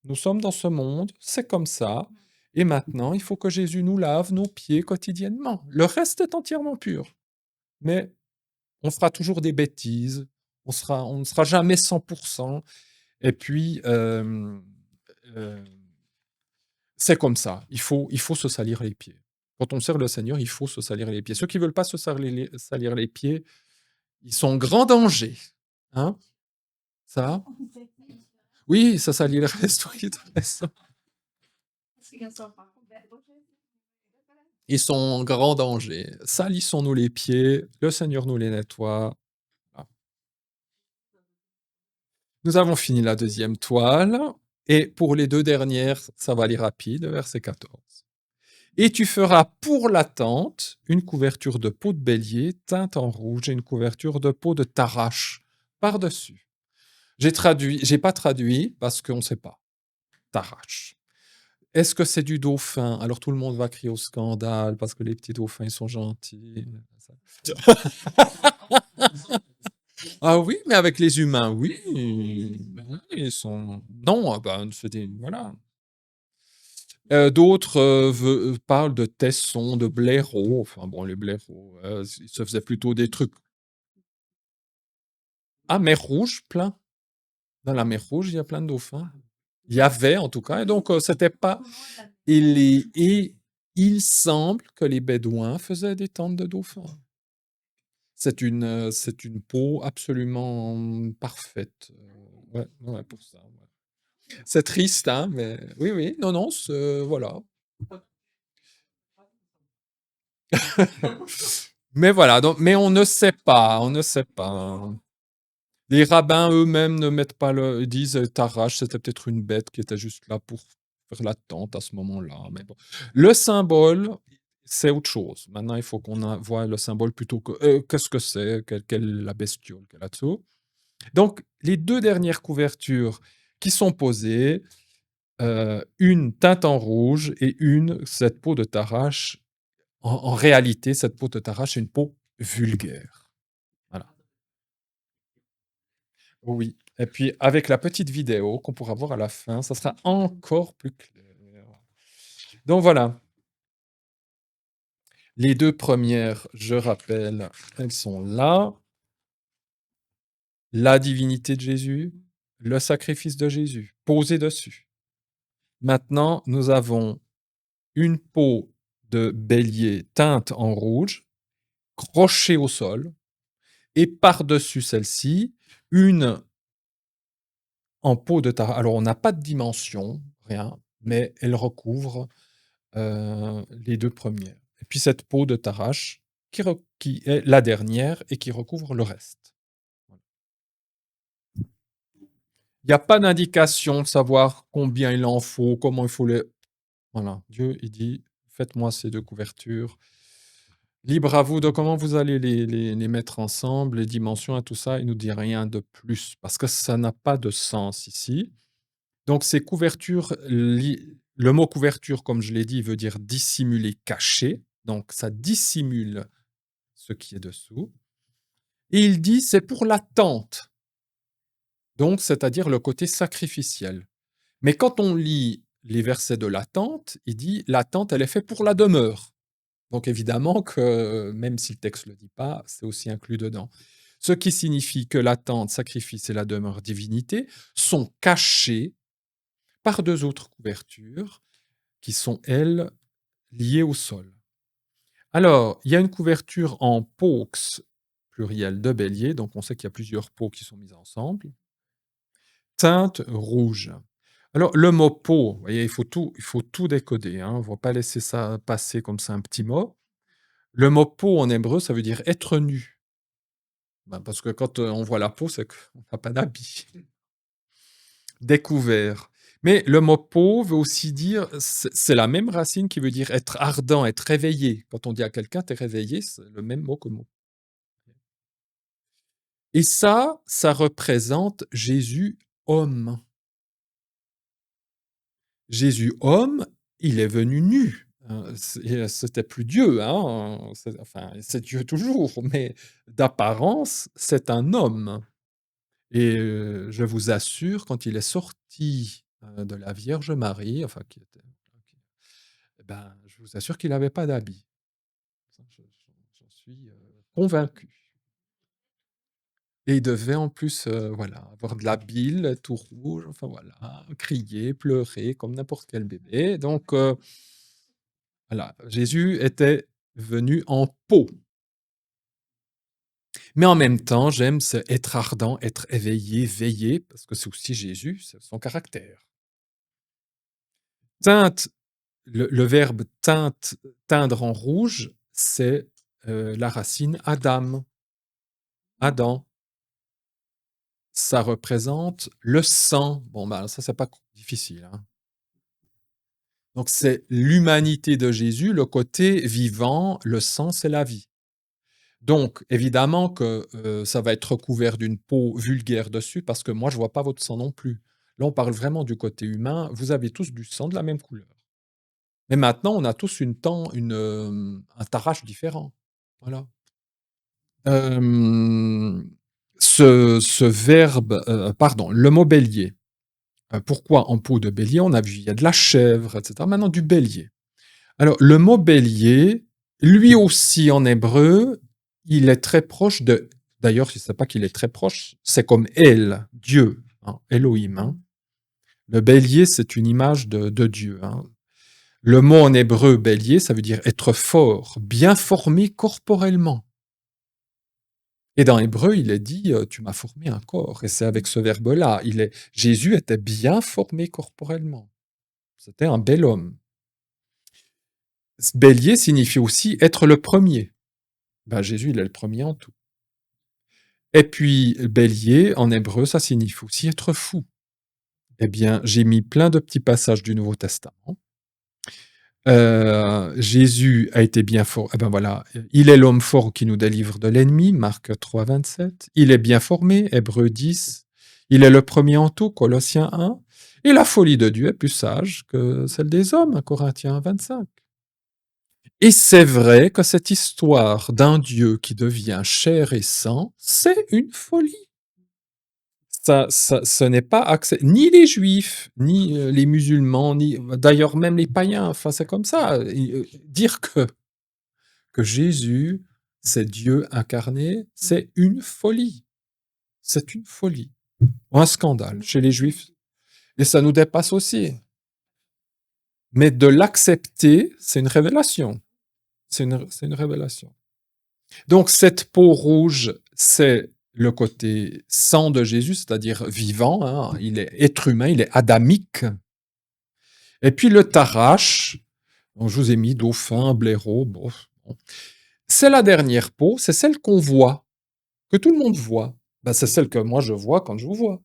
Nous sommes dans ce monde, c'est comme ça, et maintenant il faut que Jésus nous lave nos pieds quotidiennement. Le reste est entièrement pur, mais on fera toujours des bêtises, on ne sera jamais 100%, et puis c'est comme ça, il faut se salir les pieds. Quand on sert le Seigneur, il faut se salir les pieds. Ceux qui ne veulent pas se salir les pieds, ils sont en grand danger. Hein? Ça? Oui, ça salit le reste. Oui, t'as raison. Ils sont en grand danger. Salissons-nous les pieds, le Seigneur nous les nettoie. Voilà. Nous avons fini la deuxième toile. Et pour les deux dernières, ça va aller rapide, verset 14. Et tu feras pour la tente une couverture de peau de bélier teinte en rouge et une couverture de peau de tarache par-dessus. J'ai pas traduit parce qu'on ne sait pas. Tarache. Est-ce que c'est du dauphin? Alors tout le monde va crier au scandale parce que les petits dauphins ils sont gentils. Ah oui, mais avec les humains, oui. Ils sont. Non, ben, voilà. D'autres parlent de tessons, de blaireaux. Enfin bon, les blaireaux, ils se faisaient plutôt des trucs. Ah, mer Rouge, plein. Dans la mer Rouge, il y a plein de dauphins. Il y avait en tout cas, et donc c'était pas. Et il semble que les Bédouins faisaient des tentes de dauphins. C'est une peau absolument parfaite. Ouais, ouais, pour ça. Ouais. C'est triste, hein, mais oui, oui, non, non, voilà. Mais voilà, donc, mais on ne sait pas, on ne sait pas. Les rabbins eux-mêmes ne mettent pas ils disent Tarache, c'était peut-être une bête qui était juste là pour faire la tente à ce moment-là. Mais bon. Le symbole, c'est autre chose. Maintenant, il faut qu'on voit le symbole plutôt que qu'est-ce que c'est, quelle est la bestiole qu'elle a dessous. Donc, les deux dernières couvertures qui sont posées, une teinte en rouge et une, cette peau de Tarache. En réalité, cette peau de Tarache est une peau vulgaire. Voilà. Oui. Et puis, avec la petite vidéo qu'on pourra voir à la fin, ça sera encore plus clair. Donc voilà. Les deux premières, je rappelle, elles sont là. La divinité de Jésus, le sacrifice de Jésus, posé dessus. Maintenant, nous avons une peau de bélier teinte en rouge, crochée au sol, et par-dessus celle-ci, une en peau de Tarache. Alors, on n'a pas de dimension, rien, mais elle recouvre les deux premières. Et puis cette peau de Tarache qui est la dernière et qui recouvre le reste. Il n'y a pas d'indication de savoir combien il en faut, comment il faut les. Voilà, Dieu, il dit, faites-moi ces deux couvertures. Libre à vous de comment vous allez les mettre ensemble, les dimensions et tout ça. Il ne nous dit rien de plus, parce que ça n'a pas de sens ici. Donc ces couvertures, le mot couverture, comme je l'ai dit, veut dire dissimuler, cacher. Donc ça dissimule ce qui est dessous. Et il dit c'est pour la tente. Donc c'est-à-dire le côté sacrificiel. Mais quand on lit les versets de l'attente, il dit: «L'attente, elle est faite pour la demeure». Donc évidemment que, même si le texte ne le dit pas, c'est aussi inclus dedans. Ce qui signifie que l'attente, sacrifice et la demeure divinité sont cachés par 2 autres couvertures qui sont, elles, liées au sol. Alors, il y a une couverture en «paux», pluriel de bélier, donc on sait qu'il y a plusieurs peaux qui sont mises ensemble, teinte rouge. Alors le mot «peau», vous voyez, il faut tout décoder, hein, on ne va pas laisser ça passer comme ça, un petit mot. Le mot «peau» en hébreu, ça veut dire être nu. Ben, parce que quand, on voit la peau, c'est qu'on n'a pas d'habit. Découvert. Mais le mot «peau» veut aussi dire c'est la même racine qui veut dire être ardent, être réveillé. Quand on dit à quelqu'un: «Tu es réveillé», c'est le même mot que mot. Et ça représente Jésus homme. Jésus homme, il est venu nu. C'était plus Dieu, hein, enfin, c'est Dieu toujours, mais d'apparence, c'est un homme. Et je vous assure, quand il est sorti, de la Vierge Marie, enfin eh ben, je vous assure qu'il n'avait pas d'habit. Ça, j'en suis, convaincu. Et il devait en plus, voilà, avoir de la bile, tout rouge, enfin voilà, crier, pleurer comme n'importe quel bébé. Donc voilà, Jésus était venu en peau. Mais en même temps, j'aime ce être ardent, être éveillé, veillé, parce que c'est aussi Jésus, c'est son caractère. Teinte, le verbe teinte, teindre en rouge, c'est, la racine Adam, Adam. Ça représente le sang. Bon, bah, ça, c'est pas difficile, hein. Donc c'est l'humanité de Jésus, le côté vivant, le sang, c'est la vie. Donc évidemment que, ça va être recouvert d'une peau vulgaire dessus parce que moi je vois pas votre sang non plus. Là, on parle vraiment du côté humain. Vous avez tous du sang de la même couleur. Mais maintenant, on a tous un tarage différent. Voilà. Hem, ce verbe, pardon, le mot bélier. Pourquoi en peau de bélier? On a vu, il y a de la chèvre, et cetera. Maintenant du bélier. Alors le mot bélier, lui aussi en hébreu, il est très proche d'ailleurs, je ne sais pas qu'il est très proche, c'est comme El, Dieu, hein, Elohim, hein. Le bélier, c'est une image de Dieu, hein. Le mot en hébreu bélier, ça veut dire être fort, bien formé corporellement. Et dans l'hébreu, il est dit, tu m'as formé un corps. Et c'est avec ce verbe-là. Jésus était bien formé corporellement. C'était un bel homme. Bélier signifie aussi être le premier. Ben, Jésus, il est le premier en tout. Et puis, bélier, en hébreu, ça signifie aussi être fou. Eh bien, j'ai mis plein de petits passages du Nouveau Testament. Jésus a été bien fort. Eh ben voilà, il est l'homme fort qui nous délivre de l'ennemi, Marc 3, 27. Il est bien formé, Hébreux 10. Il est le premier en tout, Colossiens 1. Et la folie de Dieu est plus sage que celle des hommes, Corinthiens 25. Et c'est vrai que cette histoire d'un Dieu qui devient chair et sang, c'est une folie. Ce n'est pas ni les juifs, ni les musulmans, ni d'ailleurs même les païens, enfin c'est comme ça. Dire que Jésus, c'est Dieu incarné, c'est une folie. C'est une folie. Un scandale chez les juifs. Et ça nous dépasse aussi. Mais de l'accepter, c'est une révélation. C'est une révélation. Donc cette peau rouge, c'est le côté sang de Jésus, c'est-à-dire vivant, hein, il est être humain, il est adamique. Et puis le tarash, donc je vous ai mis dauphin, blaireau, bon. C'est la dernière peau, c'est celle qu'on voit, que tout le monde voit. Ben, c'est celle que moi je vois quand je vous vois.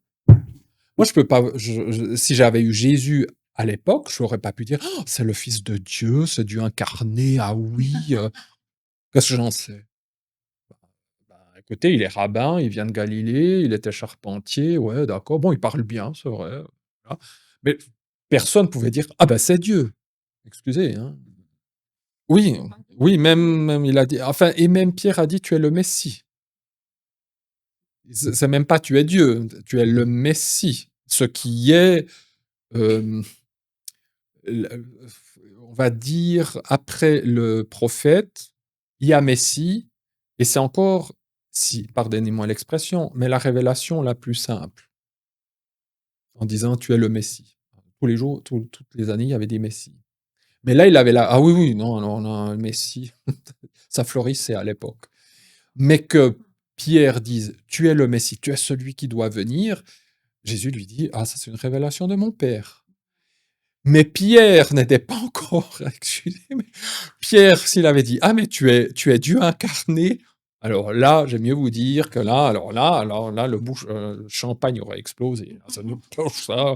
Moi je peux pas, si j'avais eu Jésus à l'époque, je n'aurais pas pu dire: «Oh, c'est le Fils de Dieu, c'est Dieu incarné, ah oui, qu'est-ce que j'en sais?» Bah, écoutez, il est rabbin, il vient de Galilée, il était charpentier, ouais, d'accord. Bon, il parle bien, c'est vrai, voilà. Mais personne pouvait dire: «Ah ben, c'est Dieu». Excusez, hein. Oui, oui, même il a dit enfin et même Pierre a dit: «Tu es le Messie». C'est même pas: «Tu es Dieu», tu es le Messie, ce qui est euh, on va dire, après le prophète, il y a Messie, et c'est encore, si, pardonnez-moi l'expression, mais la révélation la plus simple, en disant tu es le Messie. Tous les jours, toutes les années, il y avait des Messies. Mais là, il avait là, ah oui, oui, non, on a un Messie, ça florissait à l'époque. Mais que Pierre dise, tu es le Messie, tu es celui qui doit venir, Jésus lui dit, ah, ça c'est une révélation de mon Père. Mais Pierre n'était pas encore, excusez-moi, Pierre, s'il avait dit, ah, mais tu es Dieu incarné, alors là, j'aime mieux vous dire que là, le champagne aurait explosé. Ça nous touche, ça.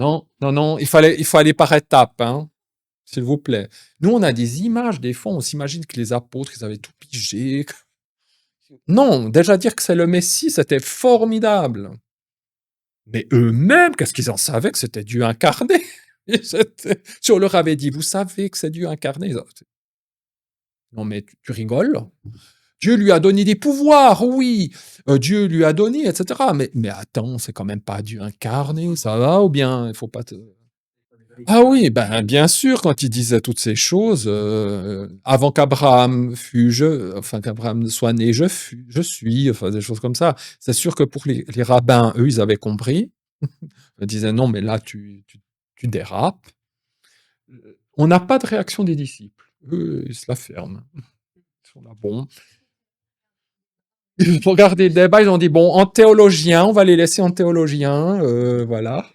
Non, non, non, il faut aller par étapes, hein, s'il vous plaît. Nous, on a des images, des fois, on s'imagine que les apôtres, ils avaient tout pigé. Non, déjà dire que c'est le Messie, c'était formidable. Mais eux-mêmes, qu'est-ce qu'ils en savaient que c'était Dieu incarné? Si on leur avait dit, vous savez que c'est Dieu incarné, non mais tu rigoles? Dieu lui a donné des pouvoirs, oui, Dieu lui a donné, etc. Mais attends, c'est quand même pas Dieu incarné, ça va ou bien il faut pas te... Ah oui, ben bien sûr, quand il disait toutes ces choses, avant qu'Abraham fût enfin qu'Abraham soit né, je suis, enfin des choses comme ça. C'est sûr que pour les rabbins, eux, ils avaient compris. Ils disaient non, mais là tu dérapes. On n'a pas de réaction des disciples. Eux, ils se la ferment. Ils sont là, bon. Ils ont regardé le débat, ils ont dit bon, en théologien, on va les laisser en théologien, voilà.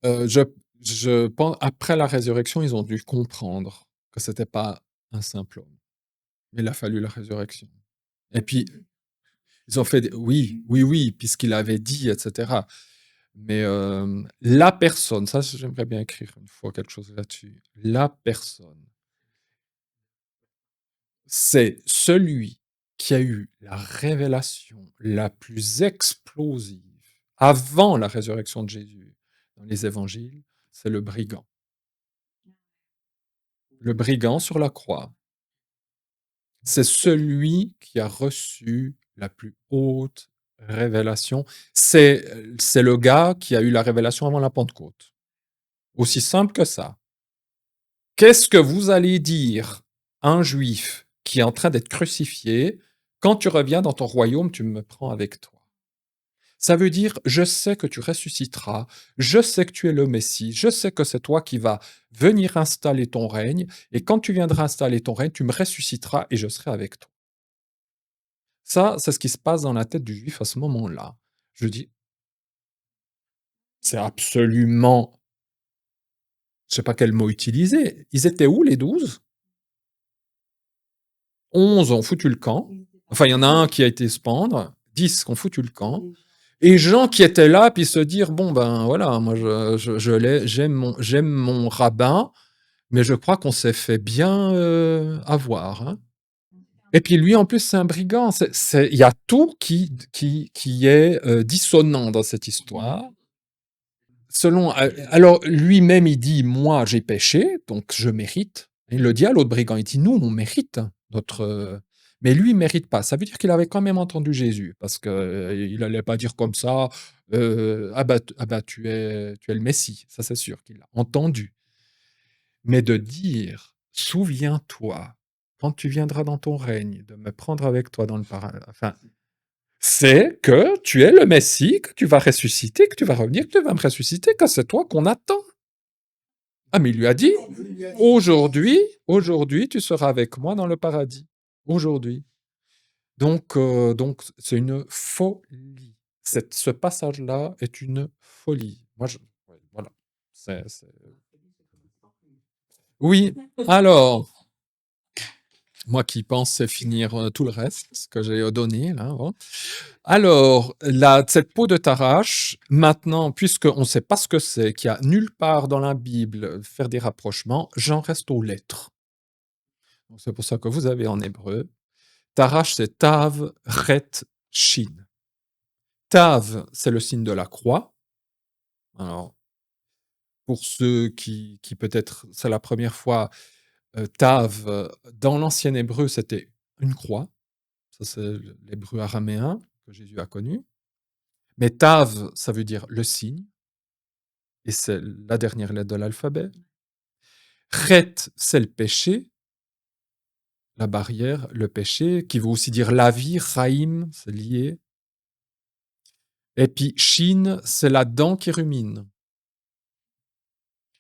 Euh, je, je pense, après la résurrection, ils ont dû comprendre que c'était pas un simple homme. Mais il a fallu la résurrection. Et puis, ils ont fait, oui, oui, oui, puisqu'il avait dit, etc. Mais la personne, ça, j'aimerais bien écrire une fois quelque chose là-dessus. La personne, c'est celui qui a eu la révélation la plus explosive avant la résurrection de Jésus dans les évangiles, c'est le brigand. Le brigand sur la croix, c'est celui qui a reçu la plus haute révélation. C'est le gars qui a eu la révélation avant la Pentecôte. Aussi simple que ça. Qu'est-ce que vous allez dire à un juif qui est en train d'être crucifié? Quand tu reviens dans ton royaume, tu me prends avec toi. Ça veut dire, je sais que tu ressusciteras, je sais que tu es le Messie, je sais que c'est toi qui vas venir installer ton règne, et quand tu viendras installer ton règne, tu me ressusciteras et je serai avec toi. Ça, c'est ce qui se passe dans la tête du juif à ce moment-là. Je dis, c'est absolument, je sais pas quel mot utiliser. Ils étaient où les 12? 11 ont foutu le camp. Enfin, il y en a un qui a été se pendre, 10 qui ont foutu le camp. Et gens qui étaient là, puis se dire, bon, ben voilà, moi j'aime mon rabbin, mais je crois qu'on s'est fait bien avoir, hein. Et puis lui, en plus, c'est un brigand. Il y a tout qui est dissonant dans cette histoire. Alors, lui-même, il dit, moi, j'ai péché, donc je mérite. Il le dit à l'autre brigand, il dit, nous, on mérite mais lui, il mérite pas. Ça veut dire qu'il avait quand même entendu Jésus, parce qu'il n'allait pas dire comme ça, ah bah, tu es le Messie. Ça, c'est sûr qu'il l'a entendu. Mais de dire, souviens-toi, quand tu viendras dans ton règne, de me prendre avec toi dans le paradis. Enfin, c'est que tu es le Messie, que tu vas ressusciter, que tu vas revenir, que tu vas me ressusciter, que c'est toi qu'on attend. Ah, mais il lui a dit, aujourd'hui, tu seras avec moi dans le paradis. Aujourd'hui. Donc c'est une folie. Ce passage-là est une folie. Ouais, voilà. C'est- Oui, alors, moi qui pense finir tout le reste, ce que j'ai donné là. Bon. Alors, cette peau de Tarache, maintenant, puisqu'on ne sait pas ce que c'est, qu'il n'y a nulle part dans la Bible faire des rapprochements, j'en reste aux lettres. Donc, c'est pour ça que vous avez en hébreu. Tarache, c'est Tav, Ret, Shin. Tav, c'est le signe de la croix. Alors, pour ceux qui peut-être, c'est la première fois, Tav, dans l'ancien hébreu, c'était une croix. Ça, c'est l'hébreu araméen que Jésus a connu. Mais Tav, ça veut dire le signe, et c'est la dernière lettre de l'alphabet. Chet, c'est le péché, la barrière, le péché, qui veut aussi dire la vie, Chaim, c'est lié. Et puis Shin, c'est la dent qui rumine.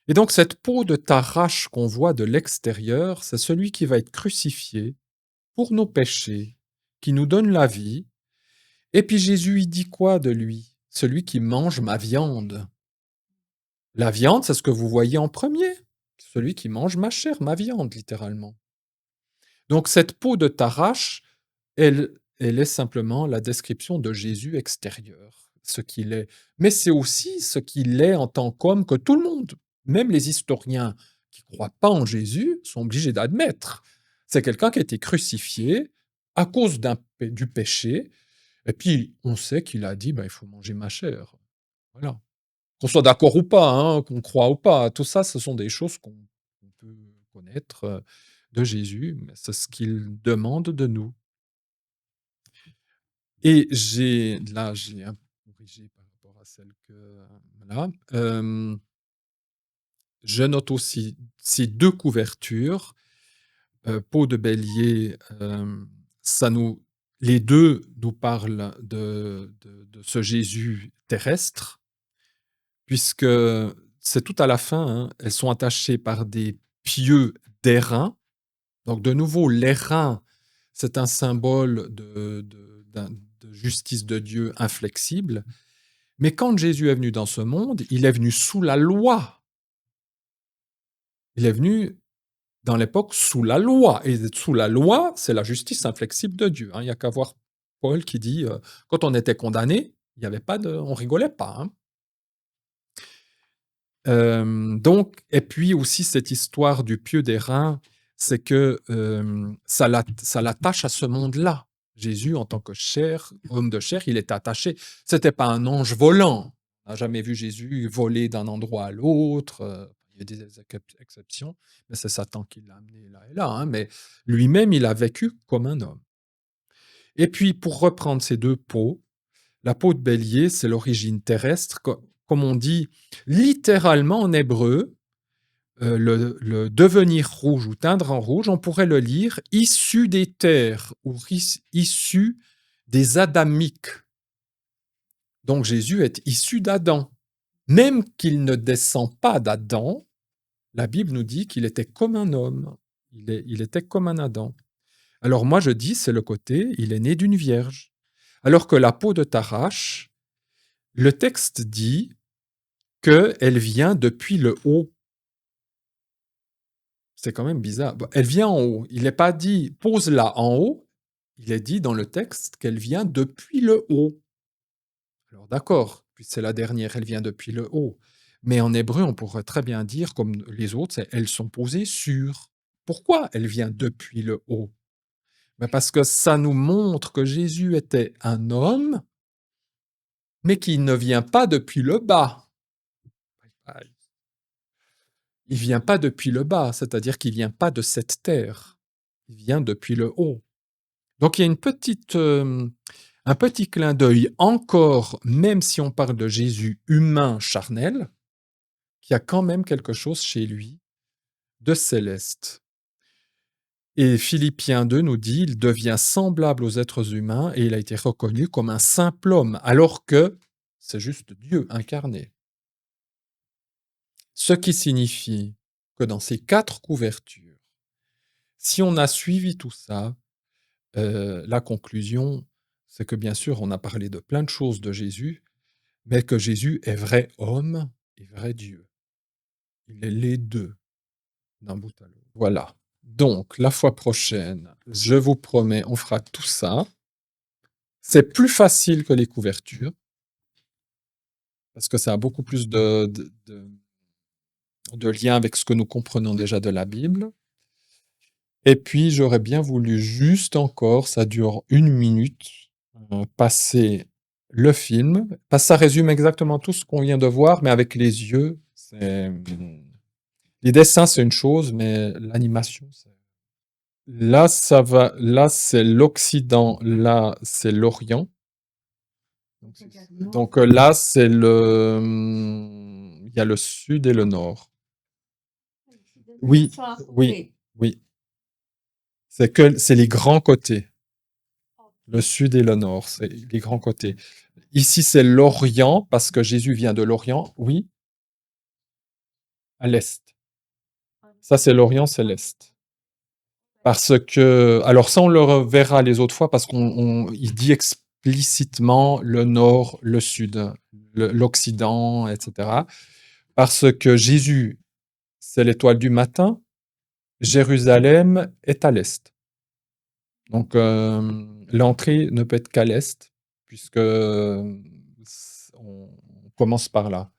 Et donc cette peau de Tarash qu'on voit de l'extérieur, c'est celui qui va être crucifié pour nos péchés, qui nous donne la vie. Et puis Jésus, il dit quoi de lui? Celui qui mange ma viande. La viande, c'est ce que vous voyez en premier. Celui qui mange ma chair, ma viande, littéralement. Donc cette peau de Tarash, elle est simplement la description de Jésus extérieur, ce qu'il est. Mais c'est aussi ce qu'il est en tant qu'homme que tout le monde, même les historiens qui ne croient pas en Jésus, sont obligés d'admettre. C'est quelqu'un qui a été crucifié à cause du péché, et puis on sait qu'il a dit, il faut manger ma chair. Voilà. Qu'on soit d'accord ou pas, hein, qu'on croit ou pas, tout ça, ce sont des choses qu'on peut connaître de Jésus, mais c'est ce qu'il demande de nous. Et j'ai un peu corrigé par rapport à celle que voilà. Je note aussi ces 2 couvertures, peau de bélier, ça nous les 2 nous parlent de ce Jésus terrestre, puisque c'est tout à la fin, hein, elles sont attachées par des pieux d'airain. Donc de nouveau, l'airain, c'est un symbole de justice de Dieu inflexible. Mais quand Jésus est venu dans ce monde, il est venu sous la loi. Il est venu dans l'époque sous la loi. Et sous la loi, c'est la justice inflexible de Dieu, hein. Il n'y a qu'à voir Paul qui dit, quand on était condamné, il y avait pas de, on rigolait pas, hein. Donc, et puis aussi cette histoire du pieu d'airain, c'est que ça l'attache à ce monde-là. Jésus, en tant que chair, homme de chair, il était attaché. C'était pas un ange volant. On n'a jamais vu Jésus voler d'un endroit à l'autre. Il y a des exceptions, mais c'est Satan qui l'a amené là et là, hein. Mais lui-même, il a vécu comme un homme. Et puis, pour reprendre ces 2 peaux, la peau de bélier, c'est l'origine terrestre. Comme on dit littéralement en hébreu, le devenir rouge ou teindre en rouge, on pourrait le lire issu des terres ou issu des adamiques. Donc Jésus est issu d'Adam. Même qu'il ne descend pas d'Adam, la Bible nous dit qu'il était comme un homme. Il était comme un Adam. Alors moi je dis, c'est le côté, il est né d'une vierge. Alors que la peau de Tarash, le texte dit qu'elle vient depuis le haut. C'est quand même bizarre. Elle vient en haut. Il n'est pas dit pose-la en haut. Il est dit dans le texte qu'elle vient depuis le haut. Alors d'accord, puis c'est la dernière, elle vient depuis le haut. Mais en hébreu, on pourrait très bien dire, comme les autres, elles sont posées sur. Pourquoi elle vient depuis le haut? Parce que ça nous montre que Jésus était un homme, mais qui ne vient pas depuis le bas. Il vient pas depuis le bas, c'est-à-dire qu'il vient pas de cette terre. Il vient depuis le haut. Donc il y a un petit clin d'œil encore, même si on parle de Jésus humain charnel, qu'il y a quand même quelque chose chez lui de céleste. Et Philippiens 2 nous dit, il devient semblable aux êtres humains et il a été reconnu comme un simple homme, alors que c'est juste Dieu incarné. Ce qui signifie que dans ces 4 couvertures, si on a suivi tout ça, la conclusion, c'est que bien sûr, on a parlé de plein de choses de Jésus, mais que Jésus est vrai homme et vrai Dieu. Il est les 2 d'un bout à l'autre. Voilà. Donc, la fois prochaine, je vous promets, on fera tout ça. C'est plus facile que les couvertures, parce que ça a beaucoup plus de liens avec ce que nous comprenons déjà de la Bible. Et puis, j'aurais bien voulu juste encore, ça dure 1 minute, passer le film, parce que ça résume exactement tout ce qu'on vient de voir, mais avec les yeux. Les dessins, c'est une chose, mais l'animation, c'est... Là, ça va. Là, c'est l'Occident. Là, c'est l'Orient. Donc là, c'est il y a le sud et le nord. Oui, oui, oui. C'est les grands côtés. Le sud et le nord, c'est les grands côtés. Ici, c'est l'Orient, parce que Jésus vient de l'Orient. Oui, à l'est. Ça, c'est l'Orient, c'est l'est. Parce que, alors ça, on le reverra les autres fois, parce qu'il dit explicitement le nord, le sud, l'Occident, etc. Parce que Jésus, c'est l'étoile du matin, Jérusalem est à l'est. Donc, l'entrée ne peut être qu'à l'est, puisque on commence par là.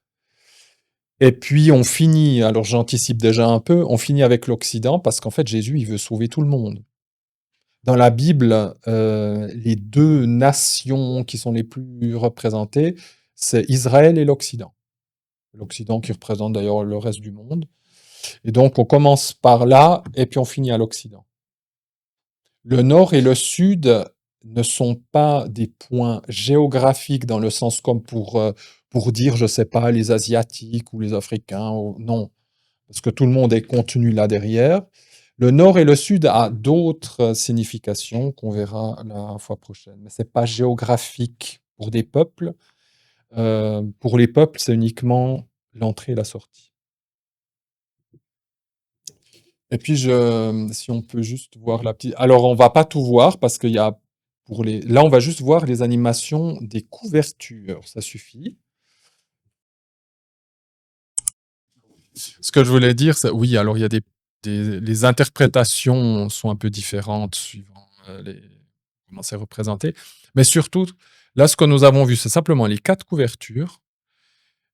Et puis on finit, alors j'anticipe déjà un peu, on finit avec l'Occident, parce qu'en fait, Jésus, il veut sauver tout le monde. Dans la Bible, les deux nations qui sont les plus représentées, c'est Israël et l'Occident. L'Occident qui représente d'ailleurs le reste du monde. Et donc, on commence par là, et puis on finit à l'Occident. Le nord et le sud ne sont pas des points géographiques dans le sens comme pour dire, je sais pas, les Asiatiques ou les Africains. Non, parce que tout le monde est contenu là derrière. Le nord et le sud a d'autres significations qu'on verra la fois prochaine. Mais c'est pas géographique pour des peuples. Pour les peuples, c'est uniquement l'entrée et la sortie. Et puis, si on peut juste voir la petite. Alors, on va pas tout voir parce qu'il y a Là, on va juste voir les animations des couvertures. Ça suffit. Ce que je voulais dire, c'est oui. Alors, il y a les interprétations sont un peu différentes suivant comment c'est représenté, mais surtout, là, ce que nous avons vu, c'est simplement les 4 couvertures.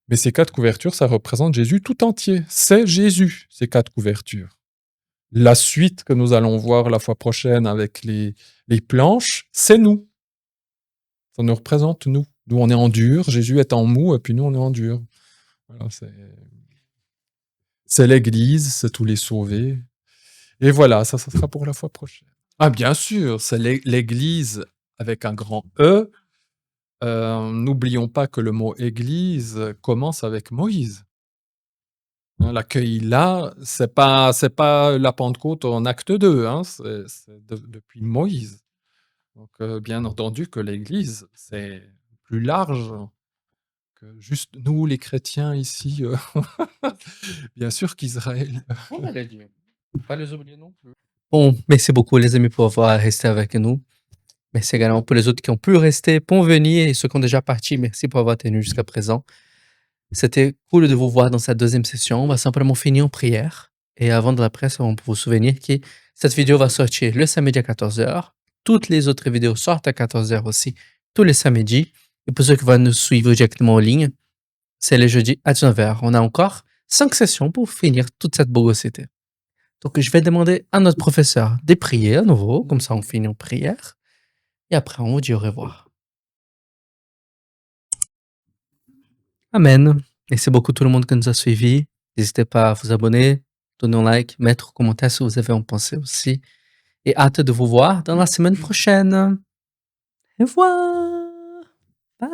Mais ces 4 couvertures, ça représente Jésus tout entier. C'est Jésus, ces 4 couvertures. La suite que nous allons voir la fois prochaine avec les planches, c'est nous. Ça nous représente nous. Nous, on est en dur, Jésus est en mou, et puis nous, on est en dur. Voilà, c'est l'Église, c'est tous les sauvés. Et voilà, ça sera pour la fois prochaine. Ah, bien sûr, c'est l'Église avec un grand E. N'oublions pas que le mot Église commence avec Moïse. Hein, l'accueil là, c'est pas la Pentecôte en acte 2, hein, c'est depuis Moïse. Donc, bien entendu que l'Église, c'est plus large que juste nous, les chrétiens ici. Bien sûr qu'Israël. On va les dire. Pas les oublier non plus. Bon, merci beaucoup les amis pour avoir resté avec nous. Merci également pour les autres qui ont pu rester, pour venir et ceux qui ont déjà parti. Merci pour avoir tenu jusqu'à présent. C'était cool de vous voir dans cette deuxième session. On va simplement finir en prière. Et avant de la presse, on peut vous souvenir que cette vidéo va sortir le samedi à 14h. Toutes les autres vidéos sortent à 14h aussi, tous les samedis. Et pour ceux qui vont nous suivre directement en ligne, c'est le jeudi à 19h. On a encore 5 sessions pour finir toute cette bogosité. Donc, je vais demander à notre professeur de prier à nouveau, comme ça on finit en prière. Et après, on vous dit au revoir. Amen. Merci beaucoup tout le monde qui nous a suivis. N'hésitez pas à vous abonner, donner un like, mettre un commentaire si vous avez en pensé aussi. Et hâte de vous voir dans la semaine prochaine. Au revoir. Bye.